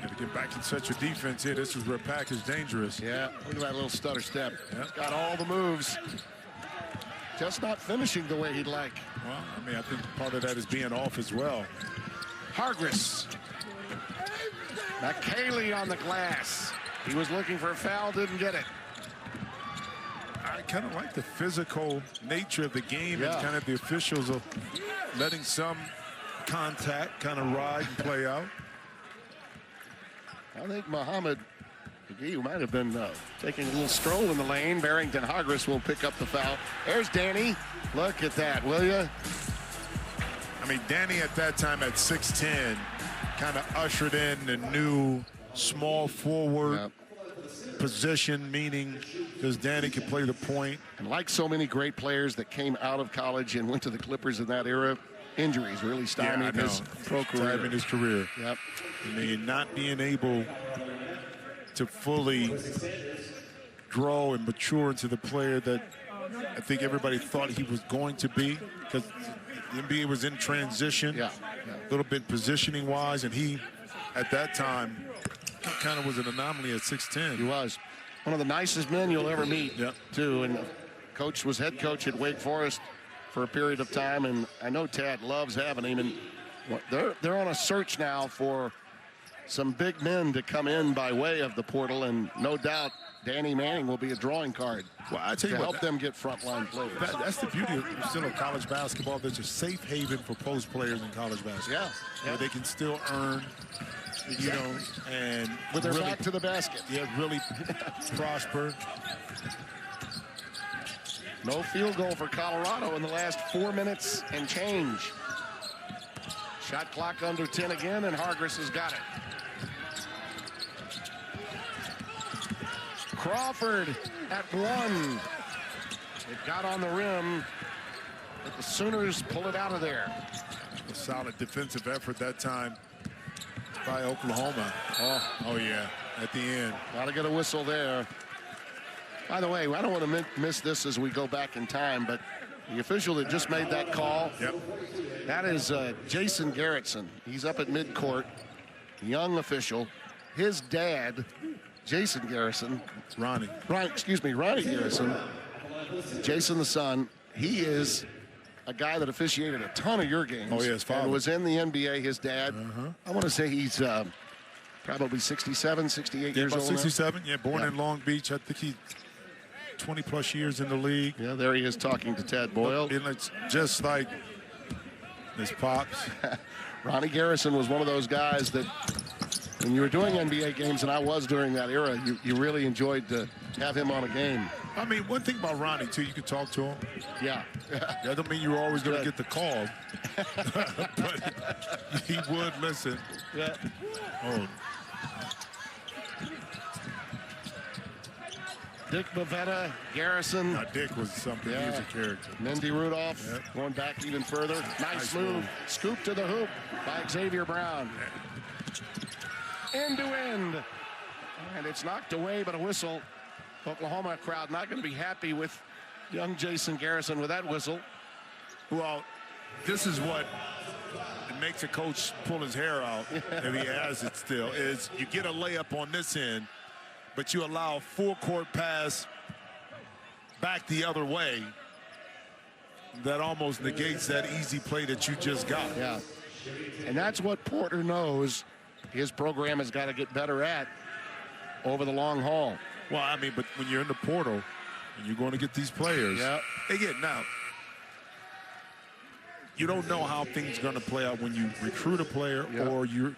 Got to get back in such a defense here. This is where Pack is dangerous. Yeah, look at that little stutter step. Yep. Got all the moves. Just not finishing the way he'd like. Well, I mean, I think part of that is being off as well. Hargress. McKaylee on the glass. He was looking for a foul, didn't get it. I kind of like the physical nature of the game and Yeah. kind of the officials of letting some contact kind of ride and play out. I think Muhammad McGee might have been taking a little stroll in the lane. Barrington Hargress will pick up the foul. There's Danny. Look at that, will you? I mean, Danny at that time at 6'10", kind of ushered in the new small forward position, meaning because Danny could play the point. And like so many great players that came out of college and went to the Clippers in that era, injuries really stymied his pro career. Stymied his career. Yep. I mean, not being able to fully grow and mature into the player that I think everybody thought he was going to be, because the NBA was in transition, a little bit positioning-wise, and he, at that time, kind of was an anomaly at 6'10". He was. One of the nicest men you'll ever meet, too. And coach was head coach at Wake Forest for a period of time, and I know Tad loves having him. And they're on a search now for some big men to come in by way of the portal, and no doubt Danny Manning will be a drawing card. Well, I tell you to what, help them get frontline players. That's the beauty of still of college basketball. There's a safe haven for post players in college basketball. Where they can still earn, you know, and with their really, back to the basket. Yeah, really prosper. No field goal for Colorado in the last 4 minutes and change. Shot clock under 10 again, and Hargress has got it. Crawford at 1. It got on the rim, but the Sooners pull it out of there. A solid defensive effort that time by Oklahoma. Oh yeah, at the end. Got to get a whistle there. By the way, I don't want to miss this as we go back in time, but the official that just made that call, that is Jason Garrettson. He's up at midcourt, young official. His dad, Jason Garrison. Ronnie Garrison. Jason the son. He is a guy that officiated a ton of your games. Oh, yeah, his father. And was in the NBA, his dad. I want to say he's probably 67, 68 years old. 67, born in Long Beach. I think he's 20-plus years in the league. Yeah, there he is talking to Tad Boyle. And it's just like his pops. Ronnie Garrison was one of those guys that when you were doing NBA games, and I was during that era, you really enjoyed to have him on a game. I mean, one thing about Ronnie, too, you could talk to him. Yeah. That don't mean you're always going to get the call. But he would listen. Yeah. Oh. Dick Bavetta, Garrison. Now, Dick was something. He was a character. Mindy Rudolph going back even further. Nice move. Scoop to the hoop by Xavier Brown. End to end. And it's knocked away, but a whistle. Oklahoma crowd not going to be happy with young Jason Garrison with that whistle. Well, this is what it makes a coach pull his hair out if he has it still, is you get a layup on this end, but you allow a full court pass back the other way, that almost negates that easy play that you just got. Yeah, and that's what Porter knows his program has got to get better at over the long haul. Well, I mean, but when you're in the portal and you're going to get these players, again, now, you don't know how things are going to play out when you recruit a player or you're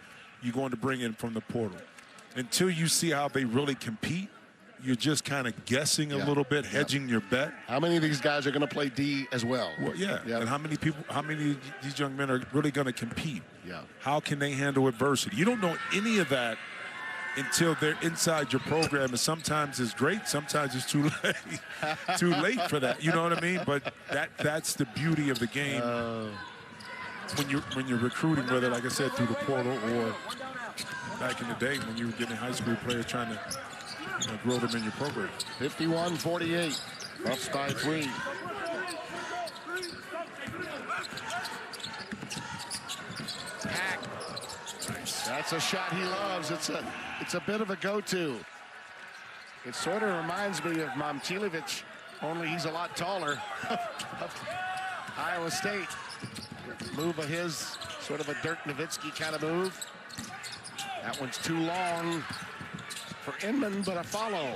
going to bring in from the portal. Until you see how they really compete, you're just kind of guessing a little bit, hedging your bet. How many of these guys are going to play D as well? Well, and how many of these young men are really going to compete? Yeah. How can they handle adversity? You don't know any of that until they're inside your program, and sometimes it's great, sometimes it's too late for that. You know what I mean? But that's the beauty of the game when you're recruiting, whether, like I said, through the portal or back in the day when you were getting high school players trying to grow them in your program. 51-48, Buffs by 3. Pack. That's a shot he loves. It's a bit of a go-to. It sort of reminds me of Momcilovic, only he's a lot taller. Iowa State. Move of his, sort of a Dirk Nowitzki kind of move. That one's too long for Inman, but a follow.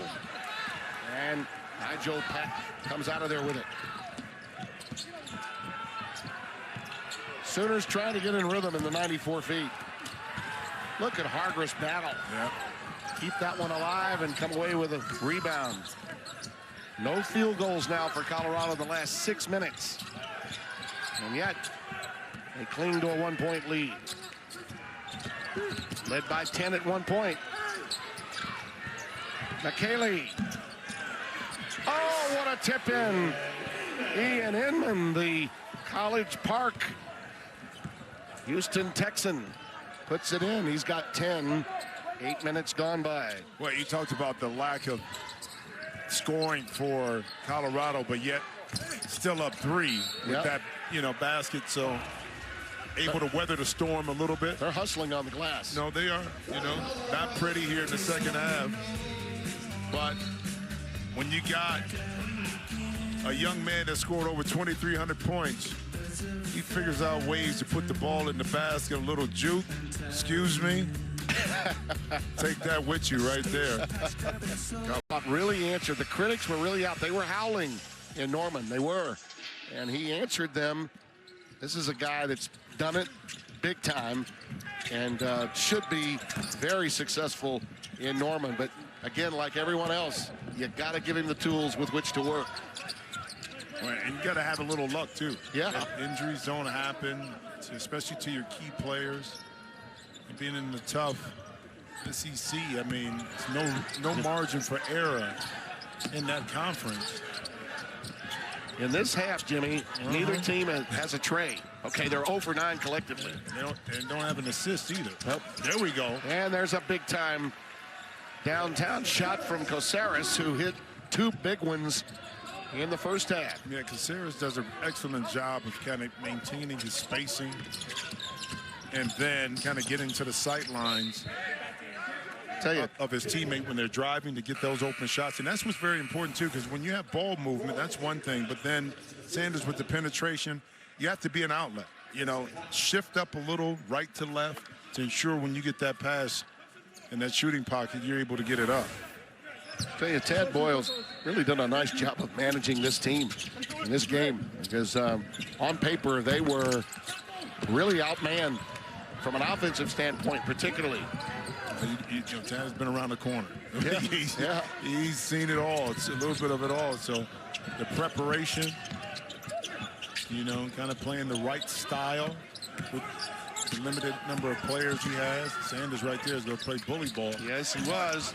And Nigel Peck comes out of there with it. Sooners trying to get in rhythm in the 94 feet. Look at Hargress battle. Yep. Keep that one alive and come away with a rebound. No field goals now for Colorado in the last 6 minutes. And yet, they cling to a 1-point lead. Led by 10 at 1 point. McKaylee. Oh, what a tip in. Ian Inman, the College Park Houston Texan, puts it in. He's got 10. 8 minutes gone by. Well, you talked about the lack of scoring for Colorado, but yet still up 3 with that, basket. So able to weather the storm a little bit. They're hustling on the glass. No, they are. Not pretty here in the second half. But when you got a young man that scored over 2,300 points, he figures out ways to put the ball in the basket, a little juke. Excuse me. Take that with you right there. Really answered. The critics were really out. They were howling in Norman. They were. And he answered them. This is a guy that's done it big time and should be very successful in Norman. But again, like everyone else, you got to give him the tools with which to work. Well, and you got to have a little luck too. Yeah. Injuries don't happen, especially to your key players. And being in the tough SEC, I mean, no margin for error in that conference. In this half, Jimmy, neither team has a tray. Okay, they're 0 for 9 collectively. They don't have an assist either. Nope. There we go. And there's a big-time downtown shot from Caceres, who hit 2 big ones in the first half. Yeah, Caceres does an excellent job of kind of maintaining his spacing and then kind of getting to the sight lines of his teammate when they're driving to get those open shots. And that's what's very important, too, because when you have ball movement, that's one thing. But then Sanders with the penetration, you have to be an outlet. Shift up a little right to left to ensure when you get that pass in that shooting pocket, you're able to get it up. I tell you, Tad Boyle's really done a nice job of managing this team in this game because on paper they were really outmanned from an offensive standpoint, particularly. Tad's been around the corner. Yeah. He's seen it all. It's a little bit of it all. So the preparation, kind of playing the right style with the limited number of players he has. Sanders right there is going to play bully ball. Yes, he was.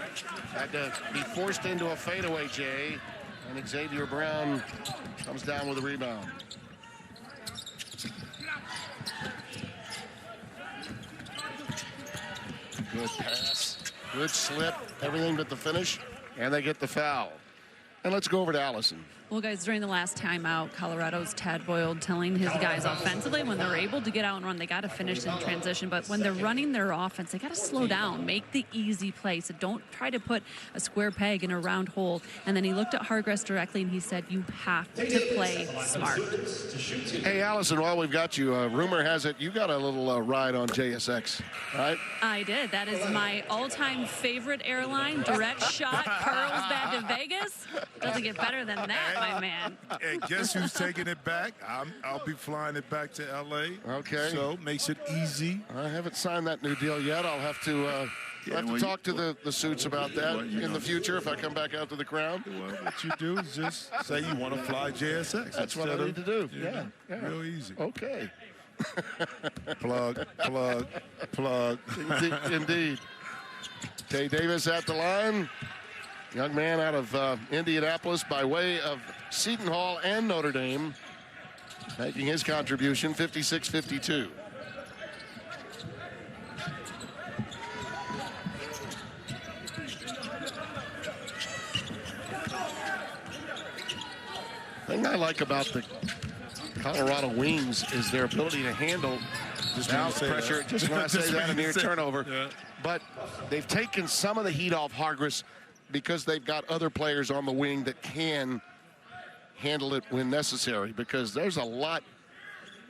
Had to be forced into a fadeaway, Jay. And Xavier Brown comes down with a rebound. Good pass. Good slip. Everything but the finish. And they get the foul. And let's go over to Allison. Well, guys, during the last timeout, Colorado's Tad Boyle telling his guys offensively when they're able to get out and run, they got to finish in transition. But when they're running their offense, they got to slow down, make the easy play. So don't try to put a square peg in a round hole. And then he looked at Hargress directly and he said, you have to play smart. Hey, Allison, while we've got you, rumor has it you got a little ride on JSX, right? I did. That is my all-time favorite airline. Direct shot, Carlsbad to Vegas. Doesn't get better than that, my man. And guess who's taking it back? I'll be flying it back to L.A. Okay. So makes it easy. I haven't signed that new deal yet. I'll have to talk to the suits about that in the future if I come back out to the Crown. Well, what you do is just say you want to fly JSX. That's what I need to do. Yeah. Real easy. Okay. Plug. Indeed. Tay Davis at the line. Young man out of Indianapolis by way of Seton Hall and Notre Dame, making his contribution, 56-52. The thing I like about the Colorado Wings is their ability to handle bounce pressure. Just when I say that, a near turnover. Yeah. But they've taken some of the heat off Hargress because they've got other players on the wing that can handle it when necessary, because there's a lot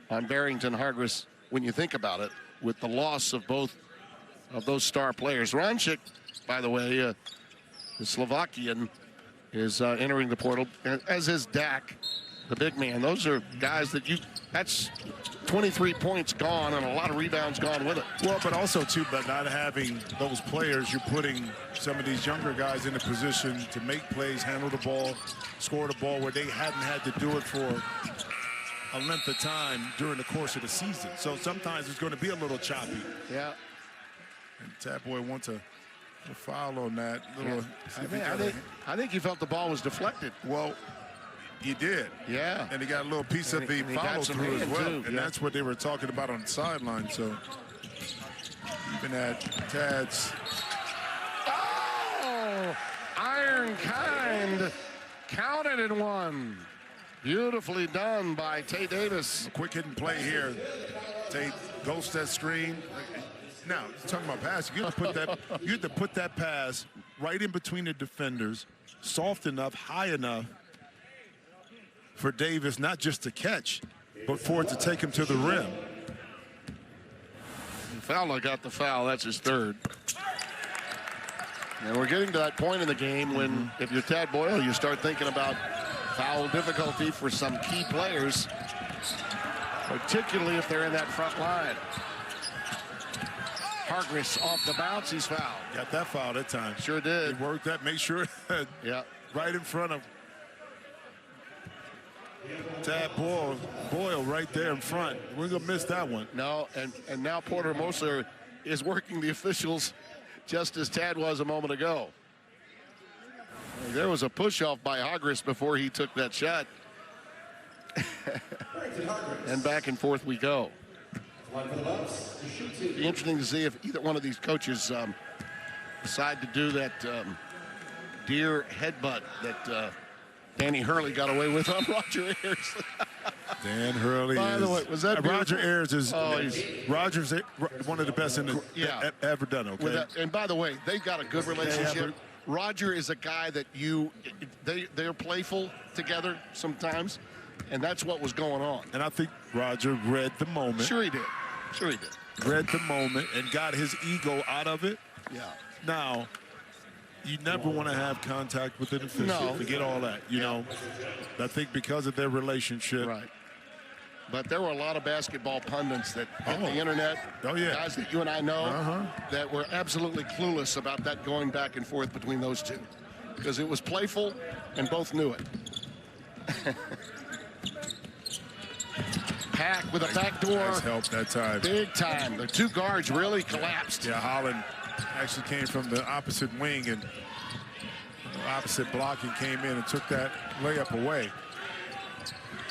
on Barrington Hargress when you think about it, with the loss of both of those star players. Ranchik, by the way, the Slovakian, is entering the portal, as is Dak, the big man. Those are guys that that's 23 points gone and a lot of rebounds gone with it. Well, but also, too, but not having those players, you're putting some of these younger guys in a position to make plays, handle the ball, score the ball, where they hadn't had to do it for a length of time during the course of the season. So sometimes it's going to be a little choppy. Yeah. And Tad Boy wants a foul on that. I think he felt the ball was deflected. Well, he did. Yeah. And he got a little piece of the follow through as well. Too. And that's what they were talking about on the sideline. So even at Tad's. Oh, Iron Kind counted in one. Beautifully done by Tay Davis. A quick hitting play here. Tate goes to that screen. Now, talking about passing, you have to put that pass right in between the defenders, soft enough, high enough for Davis not just to catch, but for it to take him to the rim. Fowler got the foul. That's his third. And we're getting to that point in the game when, if you're Tad Boyle, you start thinking about foul difficulty for some key players, particularly if they're in that front line. Hargress off the bounce, he's fouled. Got that foul that time. Sure did. He worked that, make sure yeah, right in front of Tad Boyle right there in front. We're going to miss that one. No, and now Porter Moser is working the officials just as Tad was a moment ago. There was a push-off by Hargress before he took that shot. And back and forth we go. It'd be interesting to see if either one of these coaches decide to do that deer headbutt that Danny Hurley got away with on Roger Ayers. Dan Hurley. By the way, was that Roger Ayers is Roger's one of the best in the ever done. Okay. And by the way, they've got a good relationship. Roger is a guy that they're playful together sometimes, and that's what was going on. And I think Roger read the moment. Sure he did. Read the moment and got his ego out of it. Yeah. Now, you never want to have contact with an official. No. Forget all that. You know, I think because of their relationship. Right. But there were a lot of basketball pundits that hit the internet, guys that you and I know, that were absolutely clueless about that going back and forth between those two, because it was playful and both knew it. Pack with a backdoor. Nice help that time. Big time. The two guards really collapsed. Yeah, Holland actually came from the opposite wing and opposite block and came in and took that layup away.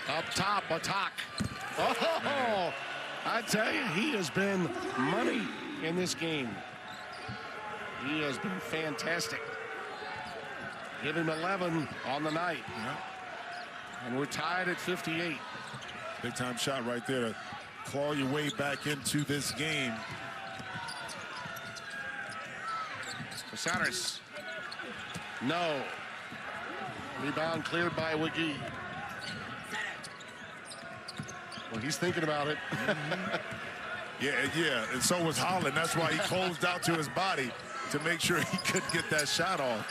Up top, attack. Oh, I tell you, he has been money in this game. He has been fantastic. Give him 11 on the night. And we're tied at 58. Big time shot right there to claw your way back into this game. Casares. No. Rebound cleared by Wiggy. Well, he's thinking about it. Yeah, and so was Holland. That's why he closed out to his body to make sure he could get that shot off.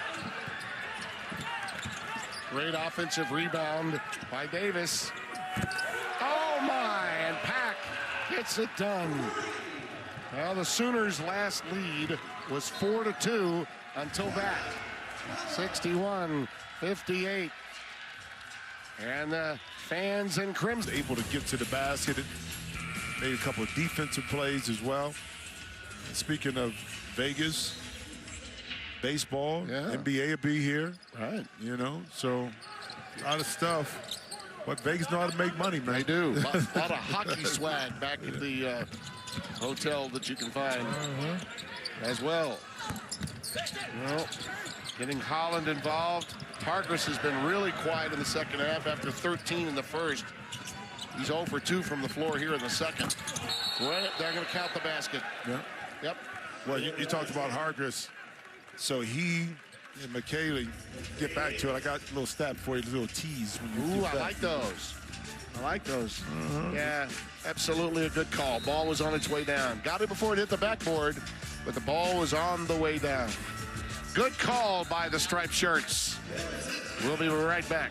Great offensive rebound by Davis. Oh my, and Pack gets it done. Well, the Sooners' last lead was 4-2 until that. 61-58. And the fans in crimson Able to get to the basket. Made a couple of defensive plays as well. And speaking of Vegas, baseball, NBA will be here. Right. You know, so a lot of stuff. But Vegas know how to make money, man. They do. A lot of hockey swag back at the hotel that you can find as well. Well, getting Holland involved. Hargress has been really quiet in the second half after 13 in the first. He's 0 for 2 from the floor here in the second. Well, they're going to count the basket. Yep. Well, you talked about Hargress. So he and McKaylee get back to it. I got a little stat for you, a little tease. When you I like those. I like those. Yeah, absolutely a good call. Ball was on its way down. Got it before it hit the backboard, but the ball was on the way down. Good call by the striped shirts. We'll be right back.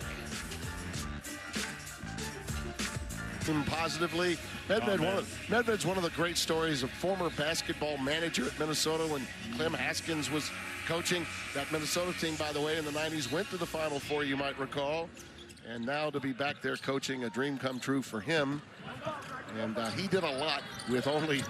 Positively, Medved's one of the great stories of former basketball manager at Minnesota when Clem Haskins was coaching. That Minnesota team, by the way, in the 90s went to the Final Four, you might recall. And now to be back there coaching, a dream come true for him. And he did a lot with only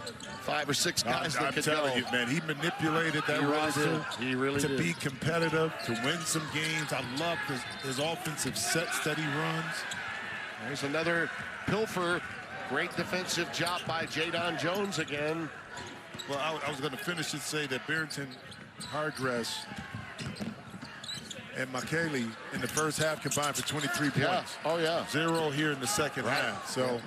5 or 6 guys that could go. I'm telling you, man, he manipulated that roster to be competitive, to win some games. I love his offensive sets that he runs. There's another pilfer. Great defensive job by Jadon Jones again. Well, I was going to finish and say that Barrington, Hargress, and McKaylee in the first half combined for 23 points. Oh, yeah. 0 here in the second half. So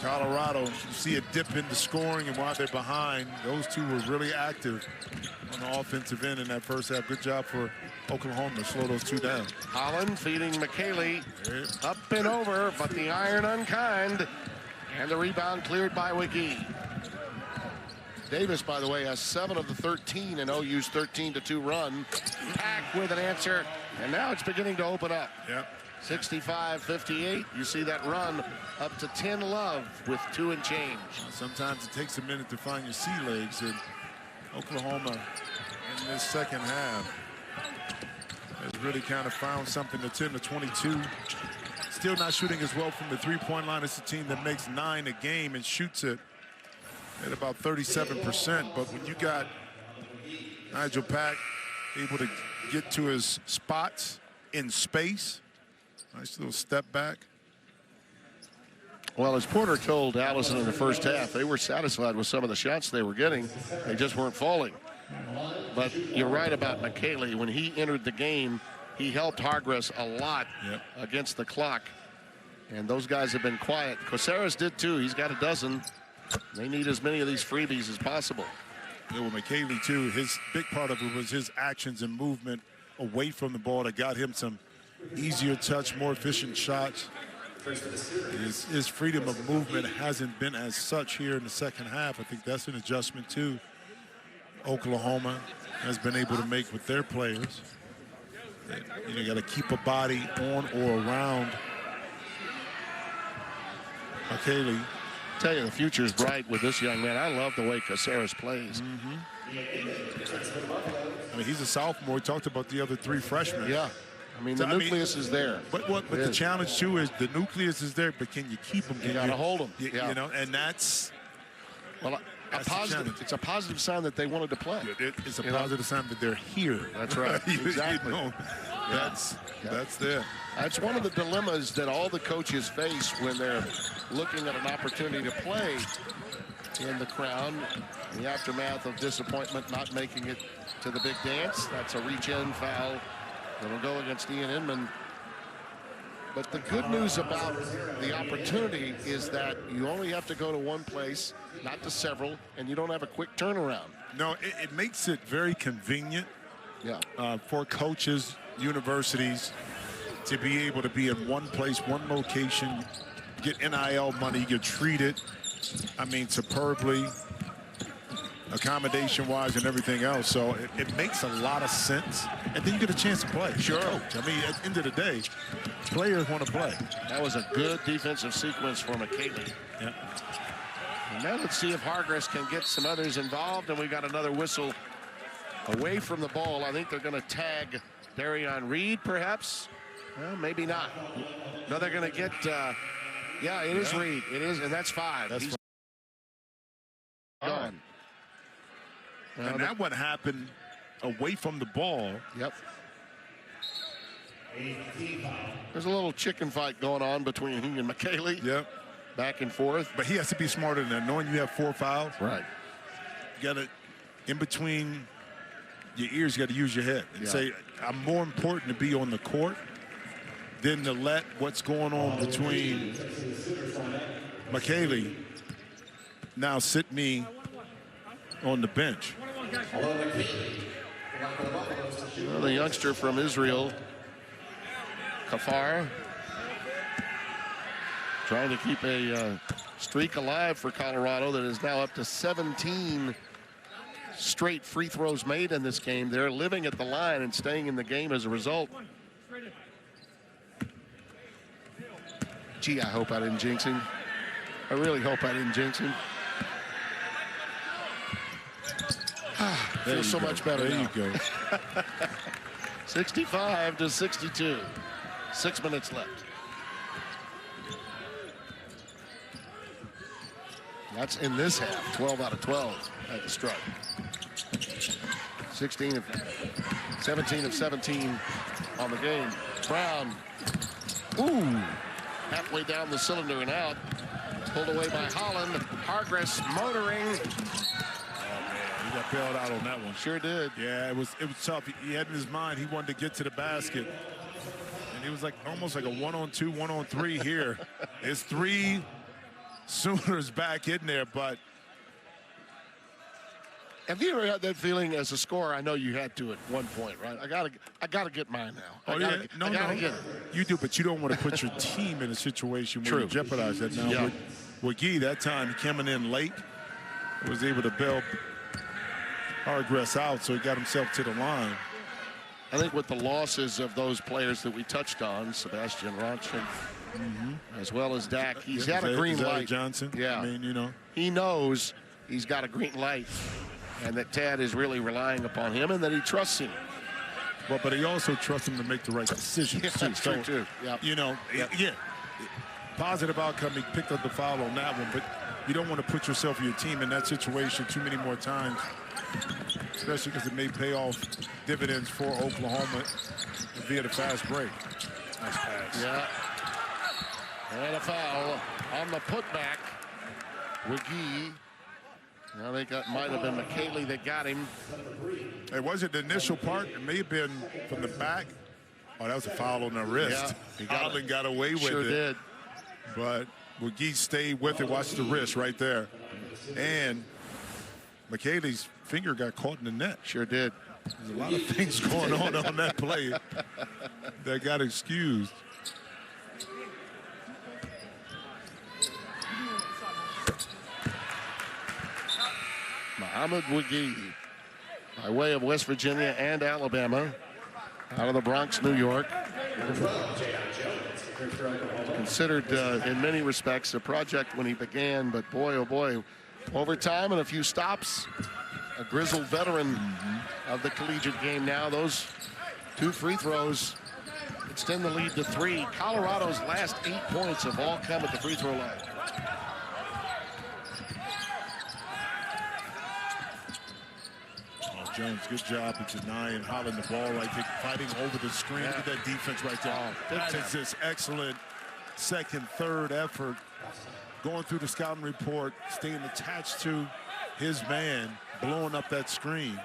Colorado, you see a dip in the scoring, and while they're behind, those two were really active on the offensive end in that first half. Good job for Oklahoma to slow those two down. Holland feeding McKaylee up and over, but the iron unkind. And the rebound cleared by Wiggy. Davis, by the way, has 7 of the 13 in OU's 13-2 run. Pack with an answer, and now it's beginning to open up. 65-58. You see that run up to 10 love with 2 and change. Sometimes it takes a minute to find your sea legs, and Oklahoma in this second half has really kind of found something. That's 10-22. Still not shooting as well from the three-point line. It's a team that makes 9 a game and shoots it at about 37%. But when you got Nigel Pack able to get to his spots in space, nice little step back. Well, as Porter told Allison in the first half, they were satisfied with some of the shots they were getting. They just weren't falling. But you're right about McKaylee. When he entered the game, he helped Hargress a lot against the clock. And those guys have been quiet. Casares did too. He's got a dozen. They need as many of these freebies as possible. Yeah, well, McKaylee too, his big part of it was his actions and movement away from the ball that got him some easier touch, more efficient shots. His freedom of movement hasn't been as such here in the second half. I think that's an adjustment too. Oklahoma has been able to make with their players. You got to keep a body on or around McKaylee. I tell you, the future is bright with this young man. I love the way Casares plays. I mean, he's a sophomore. We talked about the other 3 freshmen. Yeah. I mean, the nucleus is there. But the challenge, too, is the nucleus is there, but can you keep them? You got to hold them. You know, and that's... Well, it's a positive sign that they wanted to play. It's a positive sign that they're here. That's right. Exactly. That's there. That's one of the dilemmas that all the coaches face when they're looking at an opportunity to play in the Crown. In the aftermath of disappointment, not making it to the big dance. That's a reach-in foul that'll go against Ian Inman. But the good news about the opportunity is that you only have to go to one place, not to several, and you don't have a quick turnaround. No, it makes it very convenient Yeah. for coaches, universities, to be able to be in one place, one location, get NIL money, get treated, I mean, superbly, accommodation-wise and everything else. So it makes a lot of sense. And then you get a chance to play. Sure. Coach. I mean, at the end of the day, players want to play. That was a good defensive sequence for McKaylee. Yeah. And now let's see if Hargress can get some others involved. And we got another whistle away from the ball. I think they're going to tag Darion Reed, perhaps. Well, maybe not. No, they're going to get, yeah, it is Reed. It is, and that's 5. He's gone. And that one happened away from the ball. Yep. There's a little chicken fight going on between he and McKaylee. Yep. Back and forth. But he has to be smarter than that. Knowing you have 4 fouls. Right. You got to, in between your ears, you got to use your head and say, I'm more important to be on the court than to let what's going on between McKaylee now sit me on the bench. Well, the youngster from Israel, Kafar, trying to keep a streak alive for Colorado that is now up to 17 straight free throws made in this game. They're living at the line and staying in the game as a result. Gee, I hope I didn't jinx him. I really hope I didn't jinx him. Feels so much better now. There you go. 65 to 62. 6 minutes left. That's in this half. 12 out of 12 at the stripe. 17 of 17 on the game. Brown. Ooh. Halfway down the cylinder and out. Pulled away by Holland. Hargress motoring. He got bailed out on that one. Sure did. Yeah, it was tough. He had in his mind he wanted to get to the basket. And he was like almost like a 1-on-2, 1-on-3 here. It's 3 Sooners back in there, but have you ever had that feeling as a scorer? I know you had to at one point, right? I gotta get mine now. I gotta get it. You do, but you don't want to put your team in a situation where you jeopidize that. Now with Guy, that time he coming in late, was able to bail Hargress out, so he got himself to the line. I think with the losses of those players that we touched on, Sebastian Ronchen, as well as Dak, he's got a green light. Johnson. Yeah. I mean, you know. He knows he's got a green light and that Tad is really relying upon him and that he trusts him. Well, but he also trusts him to make the right decisions, too. That's true, too. Yep. You know, positive outcome. He picked up the foul on that one, but you don't want to put yourself or your team in that situation too many more times, especially because it may pay off dividends for Oklahoma via the fast break. Nice pass. Yeah. And a foul on the putback. Wiggy. I think that might have been McKaylee that got him. It wasn't the initial part. It may have been from the back. Oh, that was a foul on the wrist. Yeah, Holland got away with it. Sure did. But McGee stayed with it. Watch the wrist right there. And McKaylee's finger got caught in the net. Sure did. There's a lot of things going on that play that got excused. Muhammad Wiggy, by way of West Virginia and Alabama, out of the Bronx, New York. Considered in many respects a project when he began, but boy, oh boy, over time and a few stops, a grizzled veteran of the collegiate game now. Those 2 free throws extend the lead to 3. Colorado's last 8 points have all come at the free throw line. Jones, good job of denying Holland the ball right there, fighting over the screen. Look at that defense right there. That's this excellent second, third effort, going through the scouting report, staying attached to his man, blowing up that screen.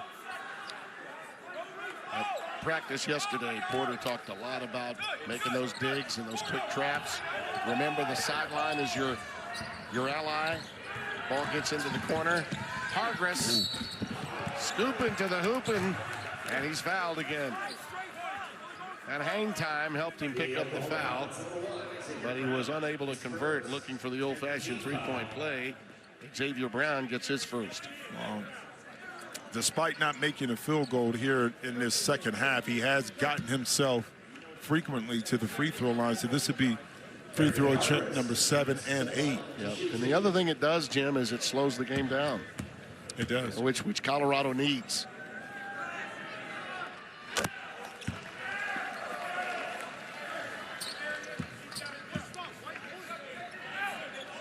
At practice yesterday, Porter talked a lot about making those digs and those quick traps. Remember, the sideline is your ally. Ball gets into the corner. Hargress scooping to the hooping, and he's fouled again. And hang time helped him pick up the foul, but he was unable to convert, looking for the old-fashioned three-point play. Xavier Brown gets his first. Despite not making a field goal here in this second half, he has gotten himself frequently to the free throw line. So this would be free throw attempt number 7 and 8. Yep. And the other thing it does, Jim, is it slows the game down. It does. Which Colorado needs.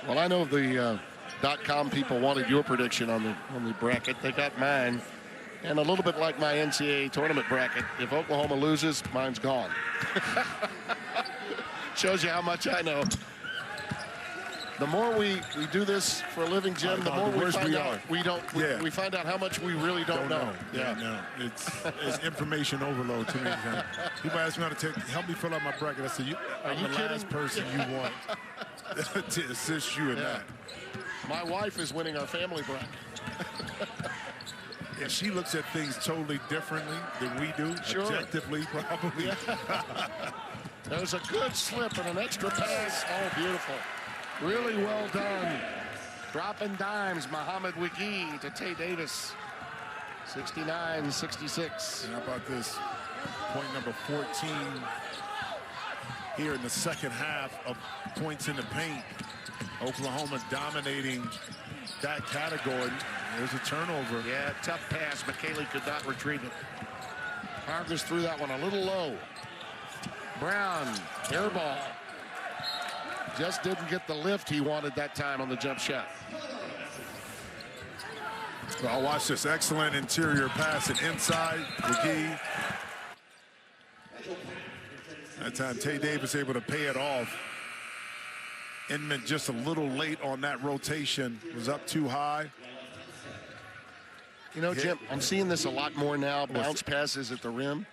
Well, I know the .com people wanted your prediction on the bracket. They got mine. And a little bit like my NCAA tournament bracket, if Oklahoma loses, mine's gone. Shows you how much I know. The more we do this for a living, Jim, the more we find out we find out how much we really don't know. Yeah, no, it's information overload to me. People ask me how to help me fill out my bracket. I said, I'm the last person you want to assist you in that. My wife is winning our family bracket. And she looks at things totally differently than we do, objectively, probably. Yeah. There's a good slip and an extra pass. Oh, beautiful. Really well done. Dropping dimes, Muhammad Wiggy to Tay Davis. 69-66. And how about this? Point number 14 here in the second half of points in the paint. Oklahoma dominating that category. There's a turnover. Yeah, tough pass. McKaylee could not retrieve it. Hargress threw that one a little low. Brown, air ball. Just didn't get the lift he wanted that time on the jump shot. Well, watch this. Excellent interior pass and inside. McGee. That time, Tay Davis able to pay it off. Inman just a little late on that rotation. Was up too high. You know, Jim, I'm seeing this a lot more now. Bounce passes at the rim.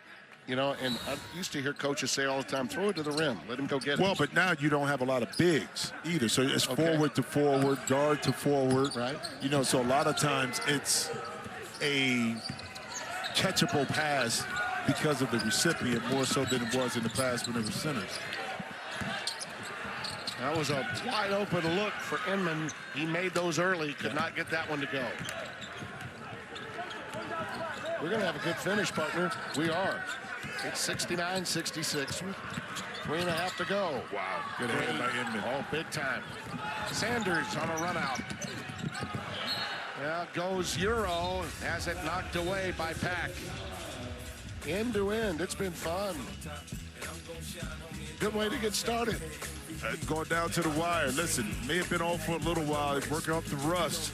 You know, and I used to hear coaches say all the time, throw it to the rim. Let him go get it. Well, but now you don't have a lot of bigs either. So it's forward to forward, guard to forward. Right. You know, so a lot of times it's a catchable pass because of the recipient more so than it was in the past when it was centers. That was a wide open look for Inman. He made those early, could not get that one to go. We're going to have a good finish, partner. We are. It's 69-66 with 3.5 to go. Wow. Good hand by Inman. Oh, big time. Sanders on a run out. Yeah, goes Euro. Has it knocked away by Pack. End to end. It's been fun. Good way to get started. Going down to the wire. Listen, may have been off for a little while. He's working off the rust.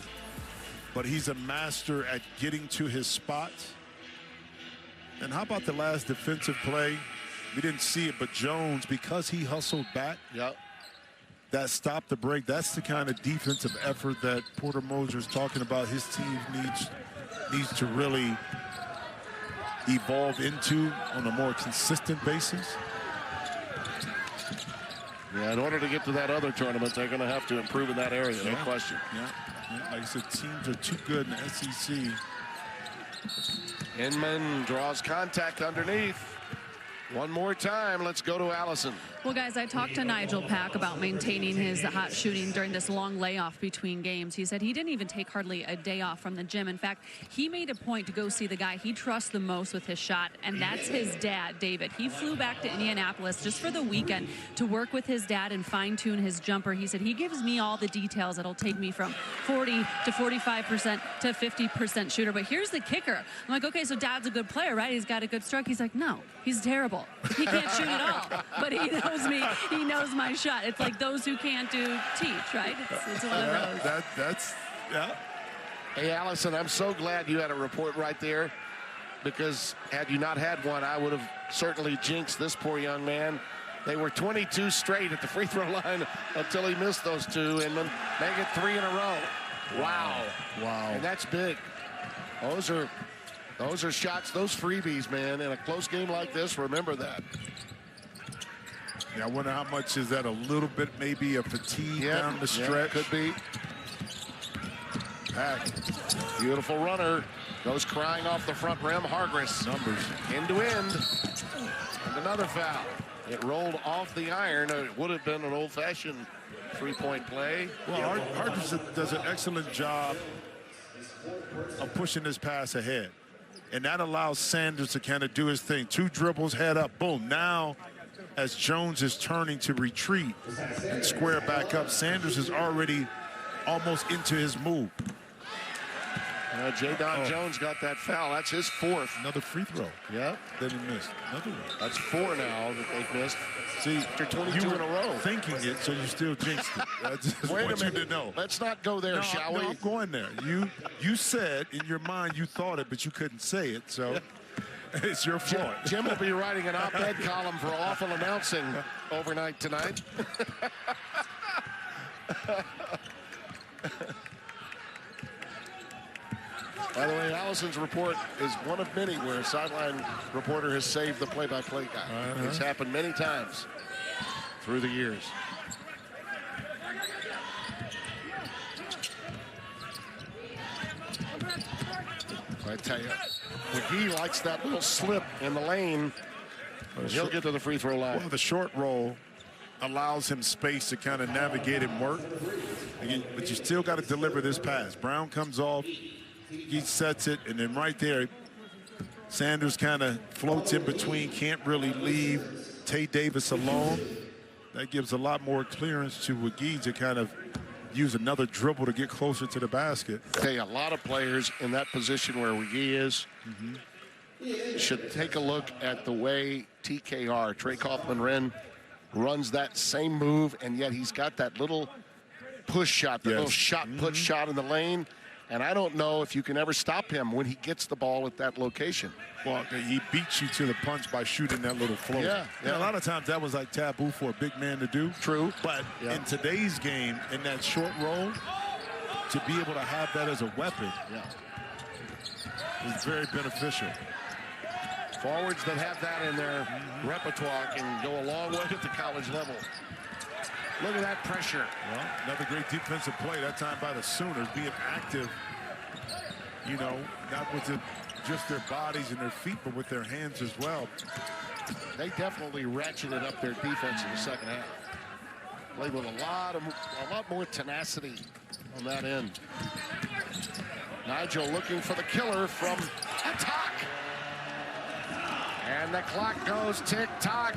But he's a master at getting to his spots. And how about the last defensive play? We didn't see it, but Jones, because he hustled back, that stopped the break. That's the kind of defensive effort that Porter Moser's talking about his team needs to really evolve into on a more consistent basis. Yeah, in order to get to that other tournament, they're going to have to improve in that area, no question. Yeah. Like I said, teams are too good in the SEC. Inman draws contact underneath. One more time, let's go to Allison. Well, guys, I talked to Nigel Pack about maintaining his hot shooting during this long layoff between games. He said he didn't even take hardly a day off from the gym. In fact, he made a point to go see the guy he trusts the most with his shot, and that's his dad, David. He flew back to Indianapolis just for the weekend to work with his dad and fine-tune his jumper. He said he gives me all the details that'll take me from 40 to 45% to 50% shooter. But here's the kicker. I'm like, okay, so dad's a good player, right? He's got a good stroke. He's like, no, he's terrible. He can't shoot at all. But he knows me. He knows my shot. It's like those who can't do teach, right? It's one of those. That's. Hey, Allison, I'm so glad you had a report right there, because had you not had one, I would have certainly jinxed this poor young man. They were 22 straight at the free throw line until he missed those two, and then make it 3 in a row. Wow. Wow. And that's big. Those Those are shots, those freebies, man. In a close game like this, remember that. Yeah, I wonder how much is that a little bit maybe a fatigue down the stretch. Could be. Pack. Beautiful runner. Goes crying off the front rim. Hargress. Numbers. End to end. And another foul. It rolled off the iron. It would have been an old-fashioned three-point play. Well, Hargress does an excellent job of pushing this pass ahead. And that allows Sanders to kind of do his thing. 2 dribbles, head up, boom. Now, as Jones is turning to retreat and square back up, Sanders is already almost into his move. J-Don Jones got that foul. That's his 4th. Another free throw. Yeah. That he missed. Another one. That's 4 now that they've missed. See, after 22 in a row. Thinking it, so you still jinxed it. I just Wait want a minute. you to know. Let's not go there, shall we? No, I'm going there. You said in your mind you thought it, but you couldn't say it, so it's your fault. Jim will be writing an op-ed column for awful announcing overnight tonight. By the way, Allison's report is one of many where a sideline reporter has saved the play-by-play guy. It's happened many times through the years. I tell you, McGee likes that little slip in the lane. He'll get to the free throw line. Well, the short roll allows him space to kind of navigate and work. Again, but you still got to deliver this pass. Brown comes off. He sets it, and then right there, Sanders kind of floats in between, can't really leave Tay Davis alone. That gives a lot more clearance to McGee to kind of use another dribble to get closer to the basket. Hey, a lot of players in that position where McGee is should take a look at the way TKR, Trey Kaufman-Renn, runs that same move, and yet he's got that little push shot, little shot-put shot in the lane. And I don't know if you can ever stop him when he gets the ball at that location. Well, he beats you to the punch by shooting that little float. Yeah. A lot of times that was like taboo for a big man to do. True. But in today's game, in that short roll, to be able to have that as a weapon is very beneficial. Forwards that have that in their repertoire can go a long way at the college level. Look at that pressure. Well, another great defensive play, that time by the Sooners, being active, you know, not with just their bodies and their feet, but with their hands as well. They definitely ratcheted up their defense in the second half. Played with a lot more tenacity on that end. Nigel looking for the killer from Attack. And the clock goes tick-tock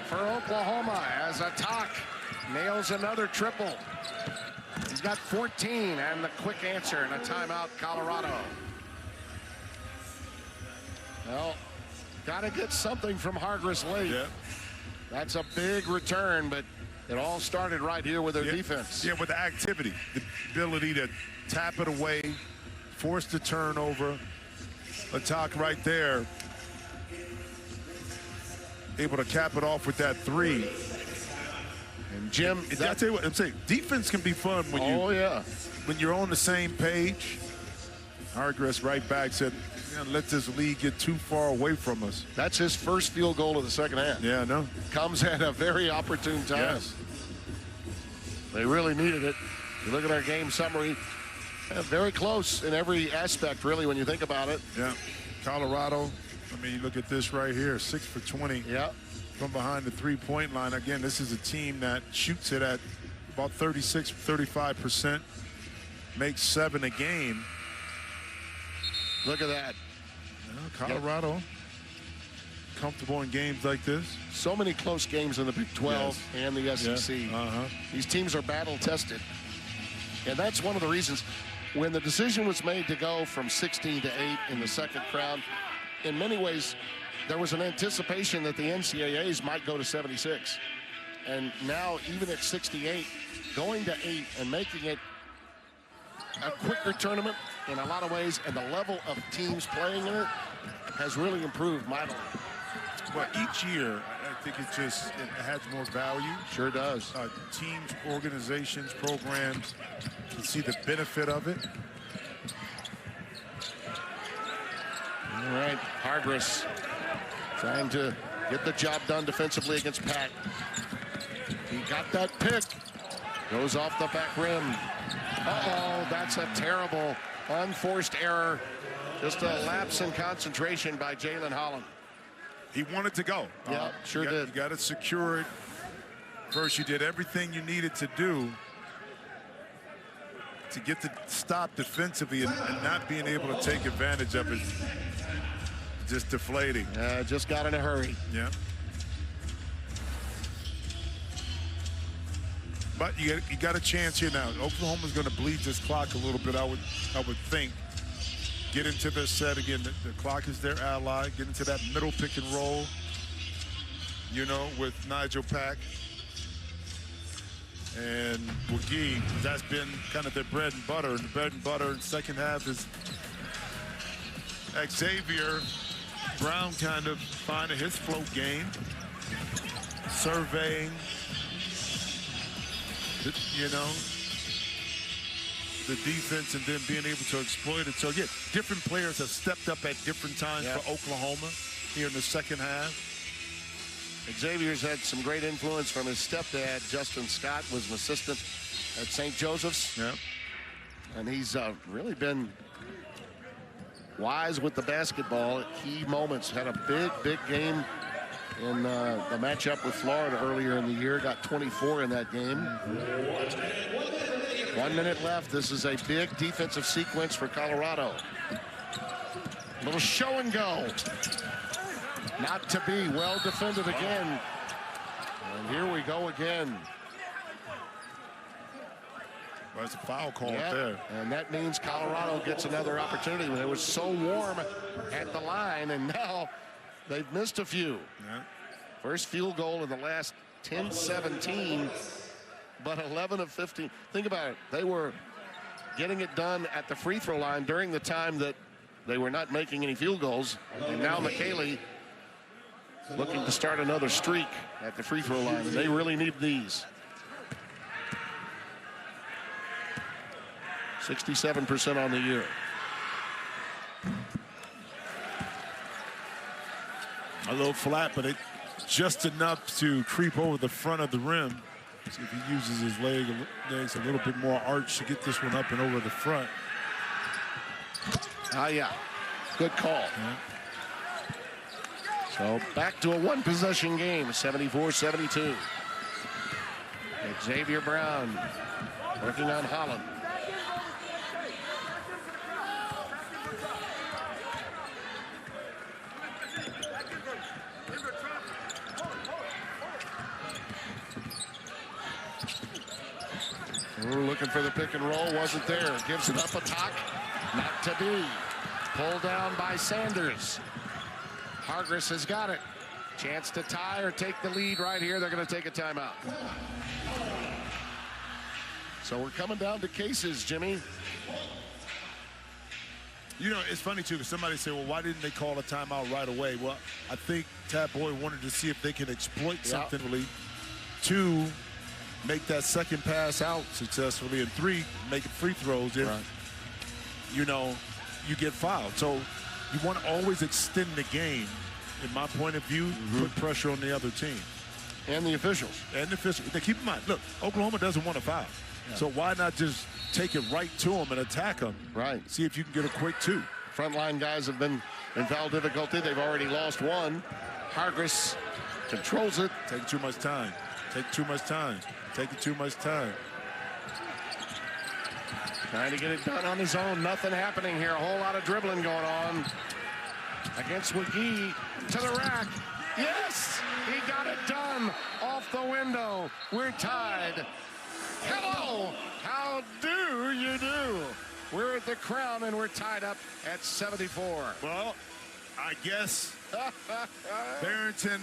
for Oklahoma as Attack nails another triple. He's got 14 and the quick answer and a timeout, Colorado. Well, got to get something from Hargress late. Yeah. That's a big return, but it all started right here with their defense. Yeah, with the activity, the ability to tap it away, force the turnover. Attack right there. Able to cap it off with that 3. And Jim, I tell you what, I'm saying, defense can be fun when when you're on the same page. Hargress right back said, let this league get too far away from us. That's his first field goal of the second half. Yeah, I know. Comes at a very opportune time. Yes. They really needed it. You look at our game summary, very close in every aspect, really, when you think about it. Yeah. Colorado, I mean, you look at this right here, 6 for 20. Yeah. From behind the three-point line. Again, this is a team that shoots it at about 35%, makes 7 a game. Look at that. Colorado, comfortable in games like this. So many close games in the Big 12 and the SEC. These teams are battle-tested. And that's one of the reasons when the decision was made to go from 16 to 8 in the second round, in many ways, there was an anticipation that the NCAAs might go to 76. And now, even at 68, going to 8 and making it a quicker tournament in a lot of ways, and the level of teams playing in it has really improved mightily. Well, each year, I think it adds more value. Sure does. Teams, organizations, programs can see the benefit of it. All right, Hargress trying to get the job done defensively against Pat. He got that pick. Goes off the back rim. Uh-oh, that's a terrible unforced error. Just a lapse in concentration by Jalen Holland. He wanted to go. Yeah, sure did. You got to secure it. First, you did everything you needed to do to get the stop defensively, and not being able to take advantage of it. Just deflating. Just got in a hurry. Yeah. But you got a chance here now. Oklahoma's going to bleed this clock a little bit, I would think. Get into their set again. The clock is their ally. Get into that middle pick and roll, you know, with Nigel Pack and Boogie. That's been kind of their bread and butter. And the bread and butter in the second half is Xavier Brown kind of finding his float game, surveying, you know, the defense, and then being able to exploit it. So, yeah, different players have stepped up at different times for Oklahoma here in the second half. Xavier's had some great influence from his stepdad. Justin Scott was an assistant at St. Joseph's. Yeah. And he's really been wise with the basketball at key moments. Had a big game in the matchup with Florida earlier in the year. Got 24 in that game. 1 minute left. This is a big defensive sequence for Colorado. Little show and go. Not to be. Well defended again. And here we go again. Well, it's a foul call there. And that means Colorado gets another opportunity. It was so warm at the line, and now they've missed a few. Yeah. First field goal in the last 10-17, but 11 of 15. Think about it. They were getting it done at the free throw line during the time that they were not making any field goals. And now McKaylee looking to start another streak at the free throw line. And they really need these. 67% on the year. A little flat, but it just enough to creep over the front of the rim. See if he uses his legs a little bit more arch to get this one up and over the front. Yeah. Good call. Yeah. So back to a one-possession game, 74-72. Xavier Brown working on Holland. We're looking for the pick and roll, wasn't there. Gives it up a talk, not to be. Pulled down by Sanders. Hargress has got it. Chance to tie or take the lead right here. They're going to take a timeout. So we're coming down to cases, Jimmy. You know, it's funny, too, because somebody said, well, why didn't they call a timeout right away? Well, I think Tad Boyd wanted to see if they can exploit something really to make that second pass out successfully, and 3, make it free throws if, you know, you get fouled. So you want to always extend the game, in my point of view, put pressure on the other team. And the officials. And the officials. Now, keep in mind, look, Oklahoma doesn't want to foul. Yeah. So why not just take it right to them and attack them? Right. See if you can get a quick 2. Frontline guys have been in foul difficulty. They've already lost 1. Hargress controls it. Taking too much time. Taking too much time. Taking too much time. Trying to get it done on his own. Nothing happening here. A whole lot of dribbling going on against McGee. To the rack. Yes! He got it done off the window. We're tied. Hello! How do you do? We're at the Crown and we're tied up at 74. Well, I guess Barrington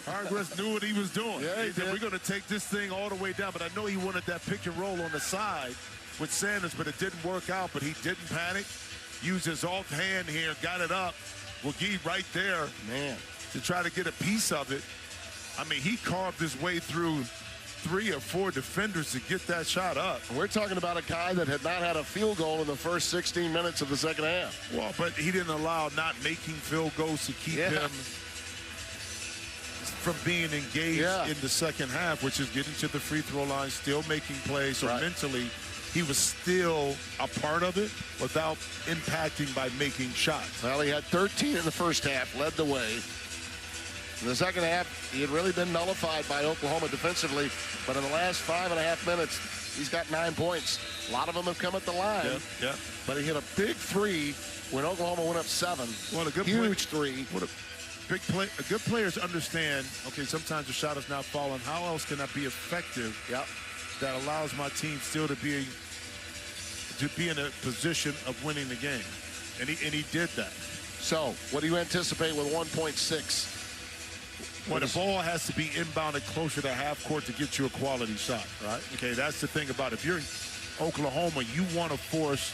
Hargress knew what he was doing. Yeah, he did. We're going to take this thing all the way down. But I know he wanted that pick and roll on the side with Sanders, but it didn't work out. But he didn't panic. Used his offhand here, got it up. McGee right there, man, to try to get a piece of it. I mean, he carved his way through 3 or 4 defenders to get that shot up. We're talking about a guy that had not had a field goal in the first 16 minutes of the second half. Well, but he didn't allow not making field goals to keep him from being engaged in the second half, which is getting to the free throw line, still making plays. So mentally, he was still a part of it without impacting by making shots. Well, he had 13 in the first half, led the way. In the second half, he had really been nullified by Oklahoma defensively, but in the last 5.5 minutes, he's got 9 points. A lot of them have come at the line, but he hit a big three when Oklahoma went up 7. Well, a good huge three. What a big play. Good players understand, okay, sometimes the shot is not falling. How else can I be effective that allows my team still to be in a position of winning the game? And he did that. So, what do you anticipate with 1.6? Well, the ball has to be inbounded closer to half court to get you a quality shot, right? Okay, that's the thing about it. If you're in Oklahoma, you want to force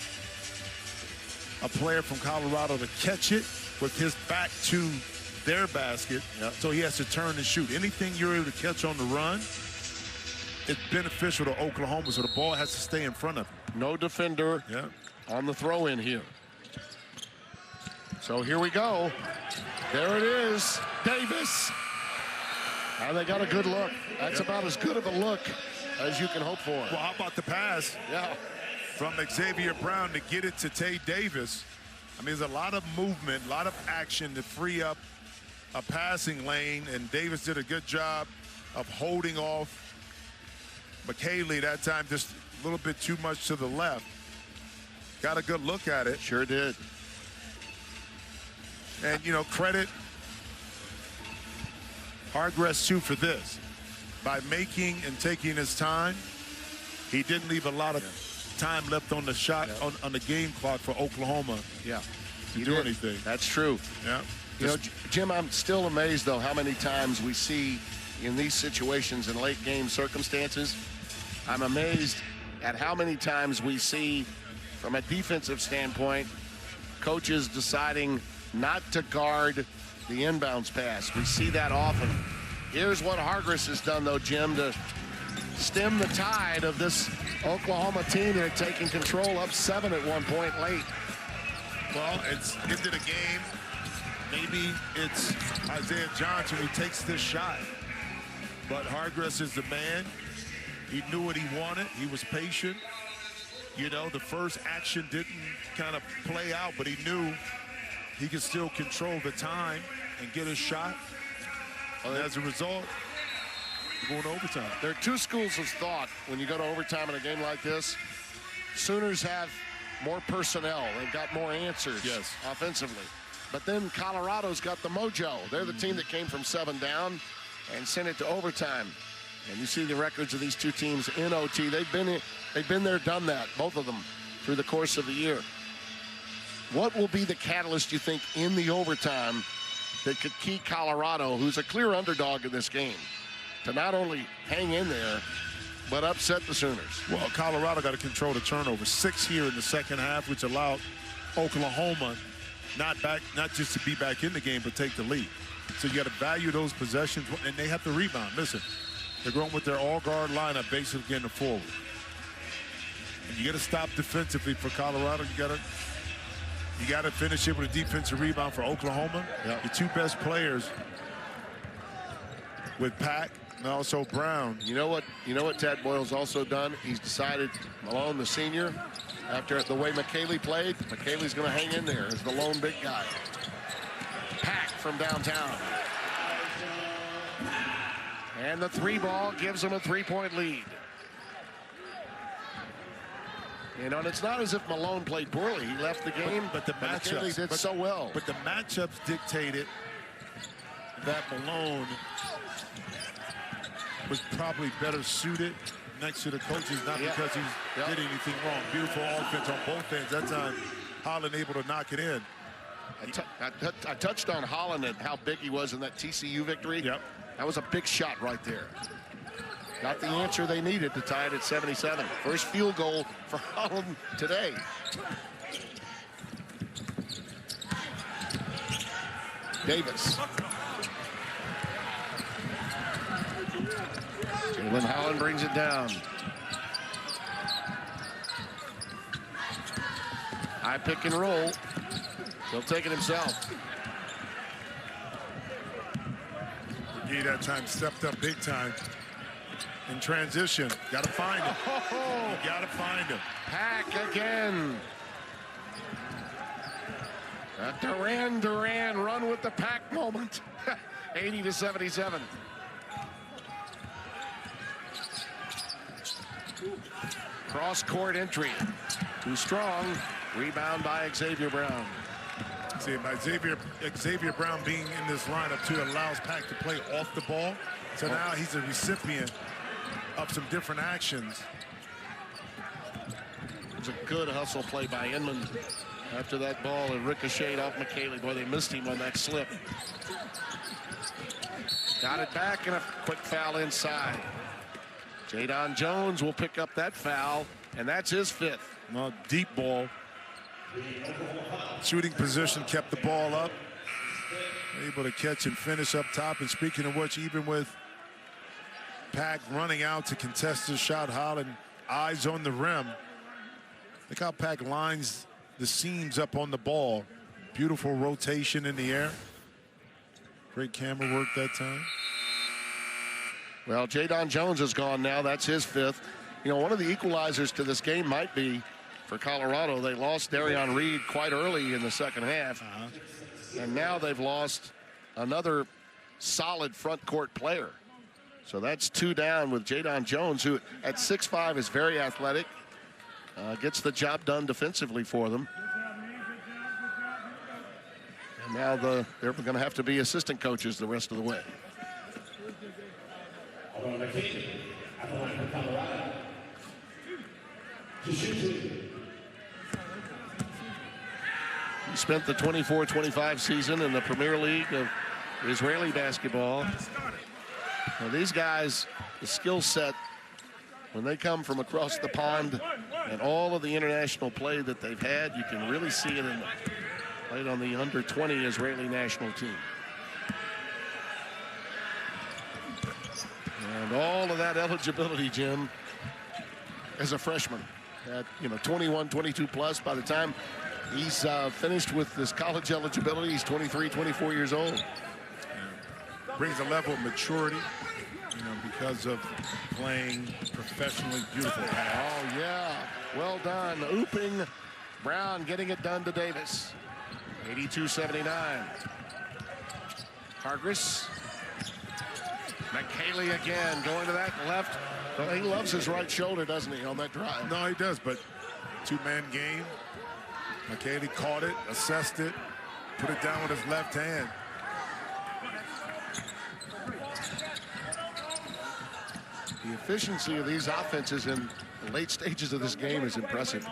a player from Colorado to catch it with his back to their basket, so he has to turn and shoot. Anything you're able to catch on the run, it's beneficial to Oklahoma, so the ball has to stay in front of him. No defender on the throw-in here. So here we go. There it is, Davis. And they got a good look. That's about as good of a look as you can hope for. Well, how about the pass from Xavier Brown to get it to Tay Davis? I mean, there's a lot of movement, a lot of action to free up a passing lane, and Davis did a good job of holding off McKaylee that time, just a little bit too much to the left. Got a good look at it. Sure did. And, you know, credit Hargress, too, for this. By making and taking his time, he didn't leave a lot of time left on the shot, on the game clock for Oklahoma to do anything. That's true. Yeah. You know, Jim, I'm still amazed, though, how many times we see in these situations in late game circumstances. I'm amazed at how many times we see, from a defensive standpoint, coaches deciding not to guard the inbounds pass. We see that often. Here's what Hargress has done, though, Jim, to stem the tide of this Oklahoma team. They're taking control, up 7 at one point late. Well, it's into the game. Maybe it's Isaiah Johnson who takes this shot. But Hargress is the man. He knew what he wanted. He was patient. You know, the first action didn't kind of play out, but he knew he could still control the time and get a shot. And as a result, going to overtime. There are two schools of thought when you go to overtime in a game like this. Sooners have more personnel. They've got more answers offensively. But then Colorado's got the mojo. They're the team that came from 7 down and sent it to overtime. And you see the records of these two teams in OT. They've been there, done that, both of them, through the course of the year. What will be the catalyst, you think, in the overtime that could keep Colorado, who's a clear underdog in this game, to not only hang in there, but upset the Sooners? Well, Colorado got to control the turnover. 6 here in the second half, which allowed Oklahoma not just to be back in the game, but take the lead. So you got to value those possessions, and they have to rebound. Listen, they're going with their all-guard lineup, basically getting forward. And you got to stop defensively for Colorado. You got to finish it with a defensive rebound for Oklahoma. The two best players with Pack and also Brown. You know what Tad Boyle's also done? He's decided, Malone, the senior, after the way McKaylee played, McKaylee's going to hang in there as the lone big guy. Pack from downtown. And the 3-ball gives them a 3-point lead. You know, and it's not as if Malone played poorly. He left the game, but the matchups did so well. But the matchups dictated that Malone was probably better suited next to the coaches, not because he did anything wrong. Beautiful offense on both ends. That time, Holland able to knock it in. I touched on Holland and how big he was in that TCU victory. That was a big shot right there. Got the answer they needed to tie it at 77. First field goal for Holland today. Davis. Jalen Holland brings it down. High pick and roll. He'll take it himself. McGee that time stepped up big time in transition. Got to find him. You got to find him. Pack again. A Duran run with the pack moment. 80-77. Cross court entry. Too strong. Rebound by Xavier Brown. See, by Xavier Brown being in this lineup too allows Pack to play off the ball. So now he's a recipient of some different actions. It was a good hustle play by Inman after that ball and ricocheted off McKaylee. Boy, they missed him on that slip. Got it back and a quick foul inside. Jadon Jones will pick up that foul, and that's his 5th. Well, deep ball. Shooting position, kept the ball up. Able to catch and finish up top. And speaking of which, even with Pack running out to contest his shot, Holland eyes on the rim. Look how Pack lines the seams up on the ball. Beautiful rotation in the air. Great camera work that time. Well, Jadon Jones is gone now. That's his 5th. You know, one of the equalizers to this game might be for Colorado. They lost Darion Reed quite early in the second half. And now they've lost another solid front court player. So that's 2 down with Jadon Jones, who at 6'5" is very athletic. Gets the job done defensively for them. And now they're going to have to be assistant coaches the rest of the way. He spent the 24-25 season in the Premier League of Israeli basketball. Now these guys, the skill set, when they come from across the pond and all of the international play that they've had, you can really see it in the played on the under-20 Israeli national team. And all of that eligibility, Jim, as a freshman at 21, 22 plus. By the time he's finished with this college eligibility, he's 23, 24 years old. Brings a level of maturity, because of playing professionally. Beautiful pass. Oh, yeah. Well done. Ooping. Brown getting it done to Davis. 82-79. Hargress. McKaylee again going to that left. Well, he loves his right shoulder, doesn't he, on that drive? No, he does, but 2-man game. McKaylee caught it, assessed it, put it down with his left hand. The efficiency of these offenses in the late stages of this game is impressive.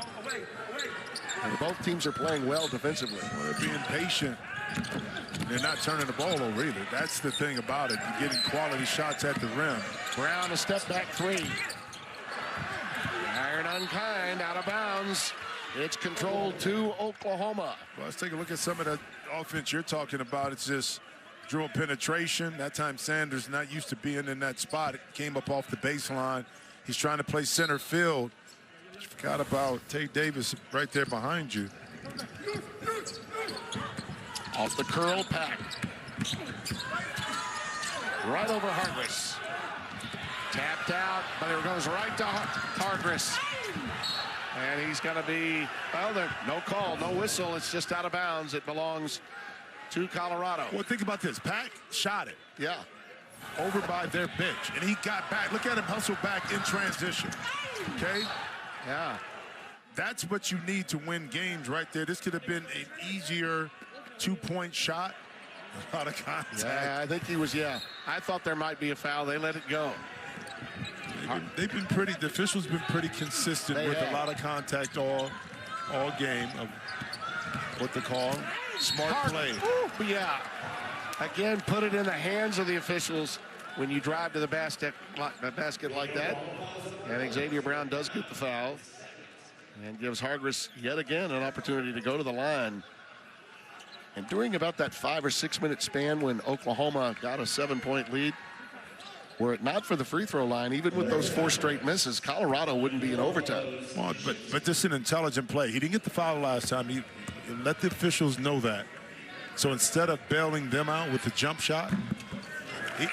And both teams are playing well defensively. Well, they're being patient. They're not turning the ball over either. That's the thing about it. You're getting quality shots at the rim. Brown, a step back 3. Iron unkind, out of bounds. It's controlled to Oklahoma. Well, let's take a look at some of that offense you're talking about. It's just dribble penetration. That time Sanders not used to being in that spot. It came up off the baseline. He's trying to play center field. But you forgot about Tate Davis right there behind you. Off the curl, Pack. Right over Hargress. Tapped out, but it goes right to Hargress. And he's going to be, well, there, no call, no whistle. It's just out of bounds. It belongs to Colorado. Well, think about this. Pack shot it. Yeah. Over by their bench. And he got back. Look at him hustle back in transition. Okay? Yeah. That's what you need to win games right there. This could have been an easier 2-point shot. A lot of contact. Yeah, I think he was, yeah. I thought there might be a foul. They let it go. They've been pretty, the officials been pretty consistent with a lot of contact all game of what they call smart play. Ooh, yeah. Again, put it in the hands of the officials when you drive to the basket like that. And Xavier Brown does get the foul and gives Hargress yet again an opportunity to go to the line. And during about that 5 or 6 minute span when Oklahoma got a 7-point lead, Were it not for the free throw line, even with those 4 straight misses, Colorado wouldn't be in overtime. Well, but this is an intelligent play. He didn't get the foul last time. He let the officials know that. So instead of bailing them out with the jump shot,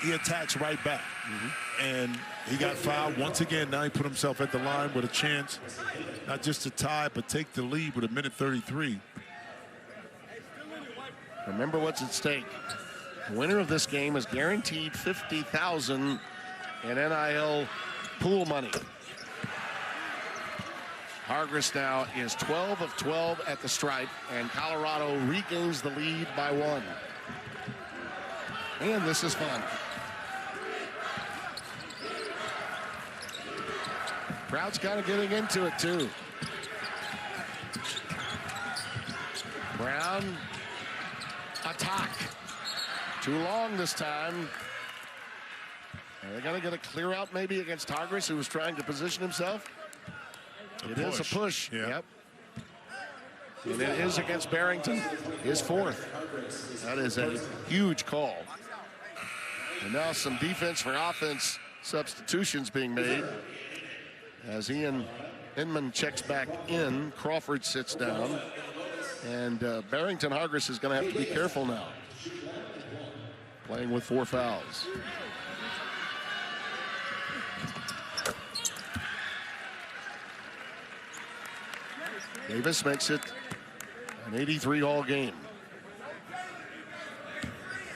he attacks right back. And he got fouled once again. Now he put himself at the line with a chance, not just to tie, but take the lead with 1:33. Remember what's at stake. The winner of this game is guaranteed $50,000 in NIL pool money. Hargress now is 12 of 12 at the stripe, and Colorado regains the lead by 1. And this is fun. Crowd's kind of getting into it, too. Brown, attack. Too long this time. Are they going to get a clear out maybe against Hargress, who was trying to position himself? It is a push. Yeah. Yep. And it is against Barrington, his 4th. That is a huge call. And now some defense for offense substitutions being made. As Ian Inman checks back in, Crawford sits down. And Barrington Hargress is going to have to be careful now. Playing with 4 fouls. Davis makes it an 83 all game.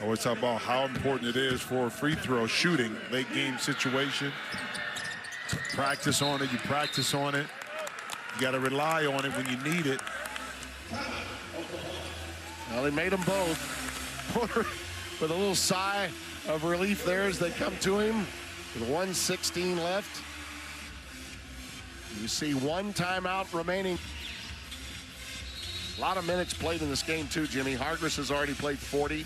I always talk about how important it is for free throw shooting, late game situation. Practice on it, you practice on it. You got to rely on it when you need it. Well, he made them both. Porter with a little sigh of relief there as they come to him with 1:16 left. You see 1 timeout remaining. A lot of minutes played in this game too, Jimmy. Hargress has already played 40.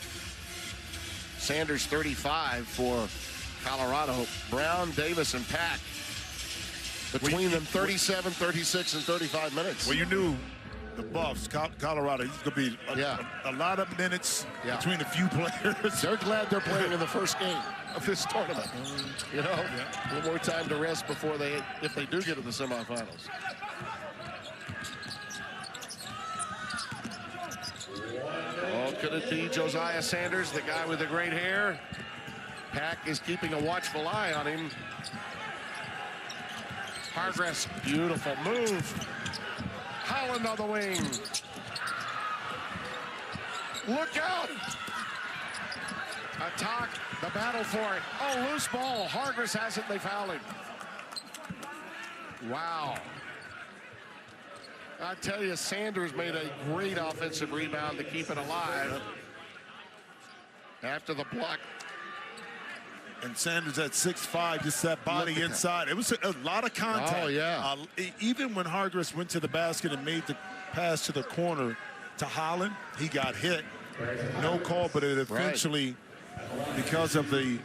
Sanders 35 for Colorado. Brown, Davis, and Pack. Between them 37, 36, and 35 minutes. Well, you knew the Buffs, Colorado, he's going to be a lot of minutes between a few players. They're glad they're playing in the first game of this tournament. You know, a little more time to rest before if they do get to the semifinals. Oh, could it be Josiah Sanders, the guy with the great hair? Pack is keeping a watchful eye on him. Hargress, beautiful move. Holland on the wing. Look out! Attack, the battle for it. Oh, loose ball. Hargress has it, they foul him. Wow. I tell you, Sanders made a great offensive rebound to keep it alive. After the block. And Sanders at 6'5", just that body inside. It was a lot of contact. Oh, yeah. Even when Hargress went to the basket and made the pass to the corner to Holland, he got hit. No call, but it eventually, because of the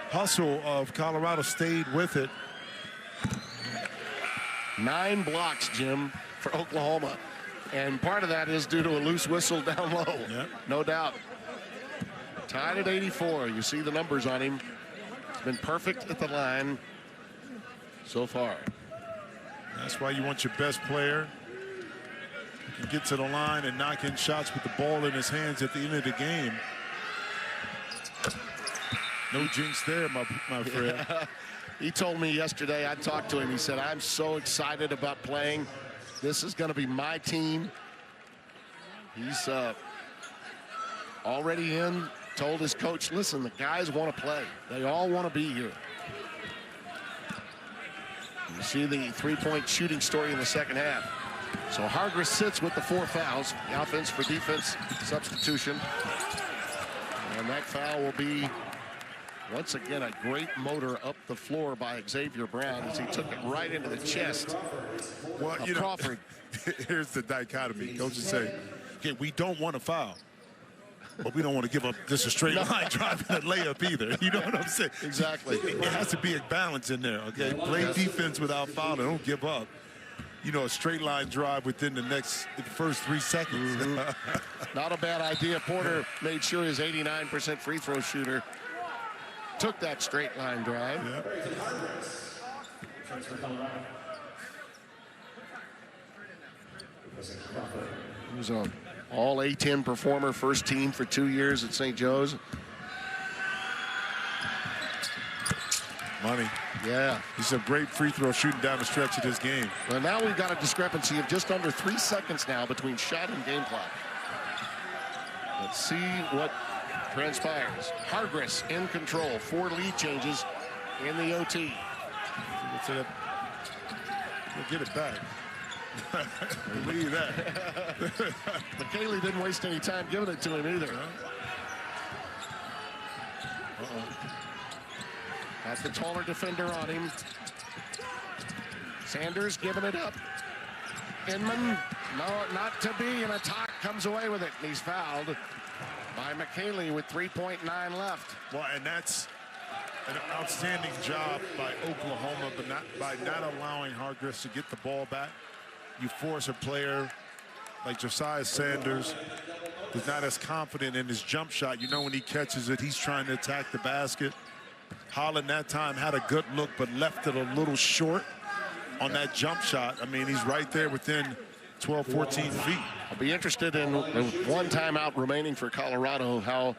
hustle of Colorado, stayed with it. 9 blocks, Jim, for Oklahoma. And part of that is due to a loose whistle down low. Yep. No doubt. Tied at 84. You see the numbers on him. He's been perfect at the line so far. That's why you want your best player to get to the line and knock in shots with the ball in his hands at the end of the game. No jinx there, my friend. Yeah. He told me yesterday, I talked to him, he said, I'm so excited about playing. This is going to be my team. He's already in, told his coach, listen, the guys want to play. They all want to be here. You see the three-point shooting story in the second half. So Hargress sits with the 4 fouls. The offense for defense substitution. And that foul will be, once again, a great motor up the floor by Xavier Brown as he took it right into the chest of Crawford. Here's the dichotomy. Coaches say, okay, we don't want to foul, but we don't want to give up just a straight line drive and a layup either. You know what I'm saying? Exactly. It has to be a balance in there, okay? Play defense without fouling. Don't give up. You know, a straight line drive within the first 3 seconds. Not a bad idea. Porter made sure his 89% free throw shooter took that straight line drive. Yeah. He was an all A-10 performer, first team for 2 years at St. Joe's. Money. Yeah. He's a great free throw shooting down the stretch of this game. Well, now we've got a discrepancy of just under 3 seconds now between shot and game clock. Let's see what transpires. Hargress in control. 4 lead changes in the OT. We'll get it back. Believe that. McKaylee didn't waste any time giving it to him either. Got the taller defender on him. Sanders giving it up. Inman, no, not to be, and a talk comes away with it. And he's fouled by McKaylee with 3.9 left. Well, and that's an outstanding job by Oklahoma, but by not allowing Hargress to get the ball back. You force a player like Josiah Sanders, who's not as confident in his jump shot. You know, when he catches it, he's trying to attack the basket. Holland that time had a good look, but left it a little short on that jump shot. I mean, he's right there within 12, 14 feet. I'll be interested in one timeout remaining for Colorado, how...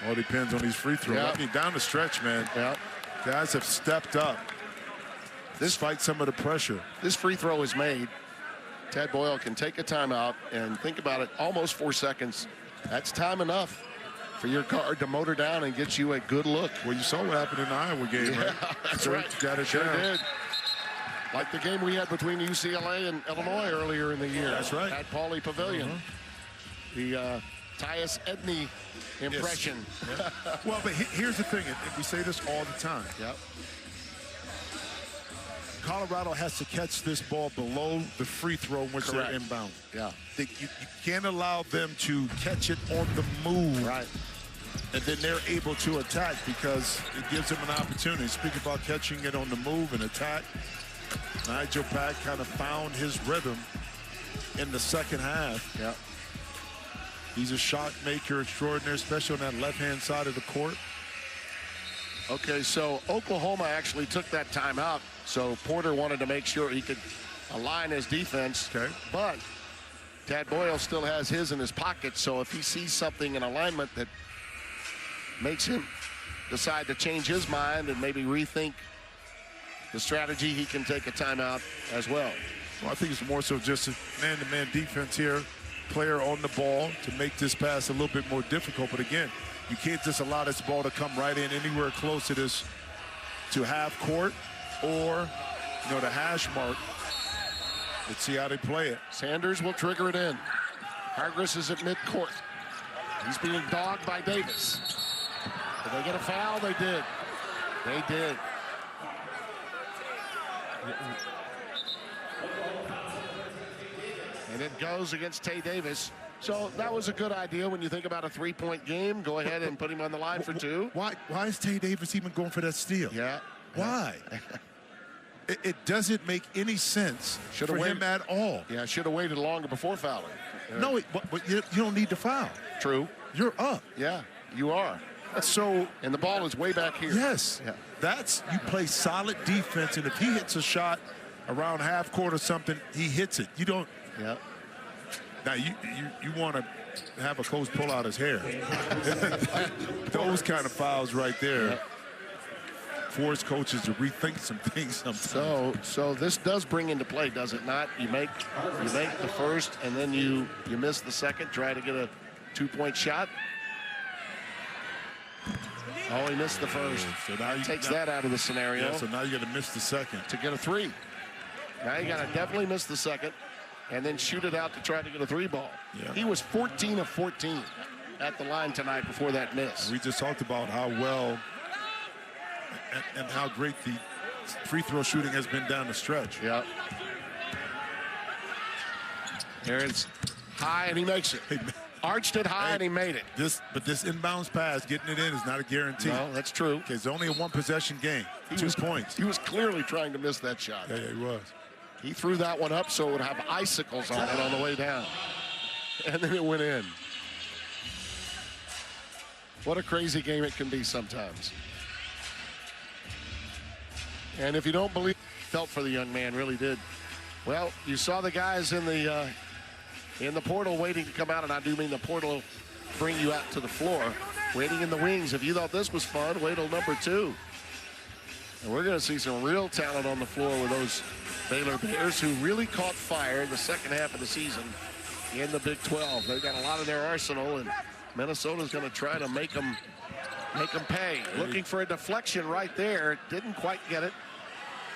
All depends on these free throws. Yep. I mean, down the stretch, man. Yep. Guys have stepped up. Despite some of the pressure. This free throw is made. Ted Boyle can take a timeout and think about it. Almost 4 seconds. That's time enough for your guard to motor down and get you a good look. Well, you saw what happened in the Iowa game, yeah, right? That's so right. Got it sure down. did. Like the game we had between UCLA and Illinois earlier in the year. That's right. At Pauley Pavilion. The Tyus Edney impression. Yes. Yeah. Well, but here's the thing, and we say this all the time. Yep. Colorado has to catch this ball below the free throw once Correct. they're inbound. Yeah. You can't allow them to catch it on the move. Right. And then they're able to attack because it gives them an opportunity. Speak about catching it on the move and attack. Nigel Pack kind of found his rhythm in the second half. Yeah. He's a shot maker extraordinaire, especially on that left-hand side of the court. Okay, so Oklahoma actually took that timeout. So Porter wanted to make sure he could align his defense. Okay. But Tad Boyle still has his in his pocket. So if he sees something in alignment that makes him decide to change his mind and maybe rethink the strategy, he can take a timeout as well. Well, I think it's more so just a man-to-man defense here. Player on the ball to make this pass a little bit more difficult. But again, you can't just allow this ball to come right in anywhere close to this, to half court or, you know, the hash mark. Let's see how they play it. Sanders will trigger it in. Hargress is at midcourt. He's being dogged by Davis. Did they get a foul? They did. They did. And it goes against Tay Davis. So that was a good idea when you think about a three-point game. Go ahead and put him on the line for two. Why is Tay Davis even going for that steal? Yeah. Why? It doesn't make any sense for him at all. Yeah, should have waited longer before fouling. No, but you don't need to foul. True. You're up. Yeah, you are. So, and the ball is way back here. Yes. Yeah. That's, you play solid defense, and if he hits a shot around half court or something, he hits it. You don't. Yeah. Now, you want to have a coach pull out his hair. Those kind of fouls right there. Yeah. Force coaches to rethink some things sometimes. So this does bring into play, does it not? You make the first, and then you miss the second, try to get a two-point shot. Oh, he missed the first. So now he takes that out of the scenario. Yeah, so now you got to miss the second to get a three. Now you got to definitely miss the second, and then shoot it out to try to get a three ball. Yeah. He was 14 of 14 at the line tonight before that miss. We just talked about how well and how great the free throw shooting has been down the stretch. Yeah. Aaron's high, and he makes it. Arched it high, and he made it. But this inbounds pass, getting it in, is not a guarantee. No, that's true. Okay, it's only a one-possession game. 2 points. He was clearly trying to miss that shot. Yeah, he was. He threw that one up so it would have icicles on it on the way down. And then it went in. What a crazy game it can be sometimes. And if you don't believe, felt for the young man, really did. Well, you saw the guys in the portal waiting to come out, and I do mean the portal bring you out to the floor, waiting in the wings. If you thought this was fun, wait till number 2. And we're going to see some real talent on the floor with those Baylor Bears, who really caught fire in the second half of the season in the Big 12. They've got a lot in their arsenal, and Minnesota's going to try to make them pay. Looking for a deflection right there. Didn't quite get it.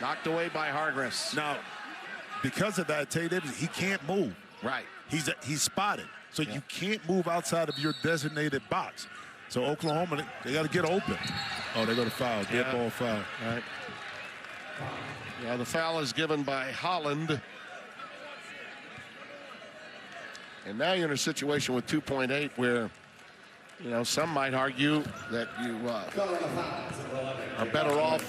Knocked away by Hargress. Now, because of that, Tay Davis, he can't move. Right. He's spotted. So you can't move outside of your designated box. So Oklahoma, they got to get open. Oh, they're going to foul. Dead ball foul. All right. Yeah, the foul is given by Holland. And now you're in a situation with 2.8 where, you know, some might argue that you are better off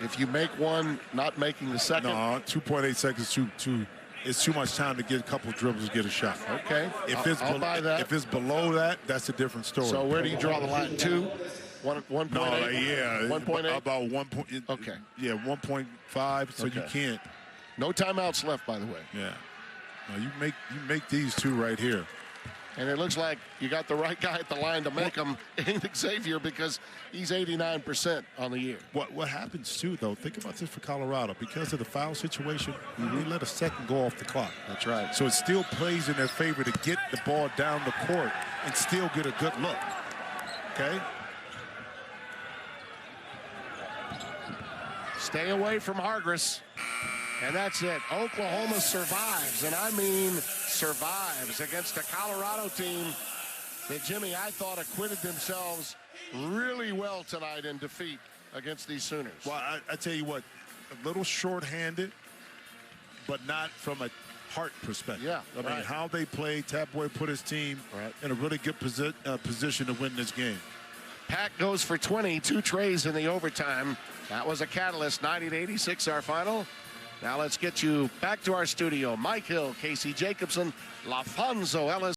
if you make one, not making the second. No, 2.8 seconds it's too much time to get a couple dribbles to get a shot. Okay, I'll buy that. If it's below that, that's a different story. So where do you draw the line? 2? 1.8? No, yeah. 1.8? About 1 point. Okay. Yeah, 1.5, so you can't. No timeouts left, by the way. Yeah. No, you make these 2 right here. And it looks like you got the right guy at the line to make them in Xavier, because he's 89% on the year. What happens, too, though, think about this for Colorado. Because of the foul situation, they let a second go off the clock. That's right. So it still plays in their favor to get the ball down the court and still get a good look. Okay? Stay away from Hargress. And that's it. Oklahoma survives, and I mean survives, against a Colorado team that, Jimmy, I thought acquitted themselves really well tonight in defeat against these Sooners. Well, I tell you what, a little short-handed, but not from a heart perspective. Yeah, I mean, how they played, Tapboy put his team in a really good position to win this game. Pack goes for 20, 2 trays in the overtime. That was a catalyst. 90-86 our final. Now let's get you back to our studio. Mike Hill, Casey Jacobson, LaFonso Ellis.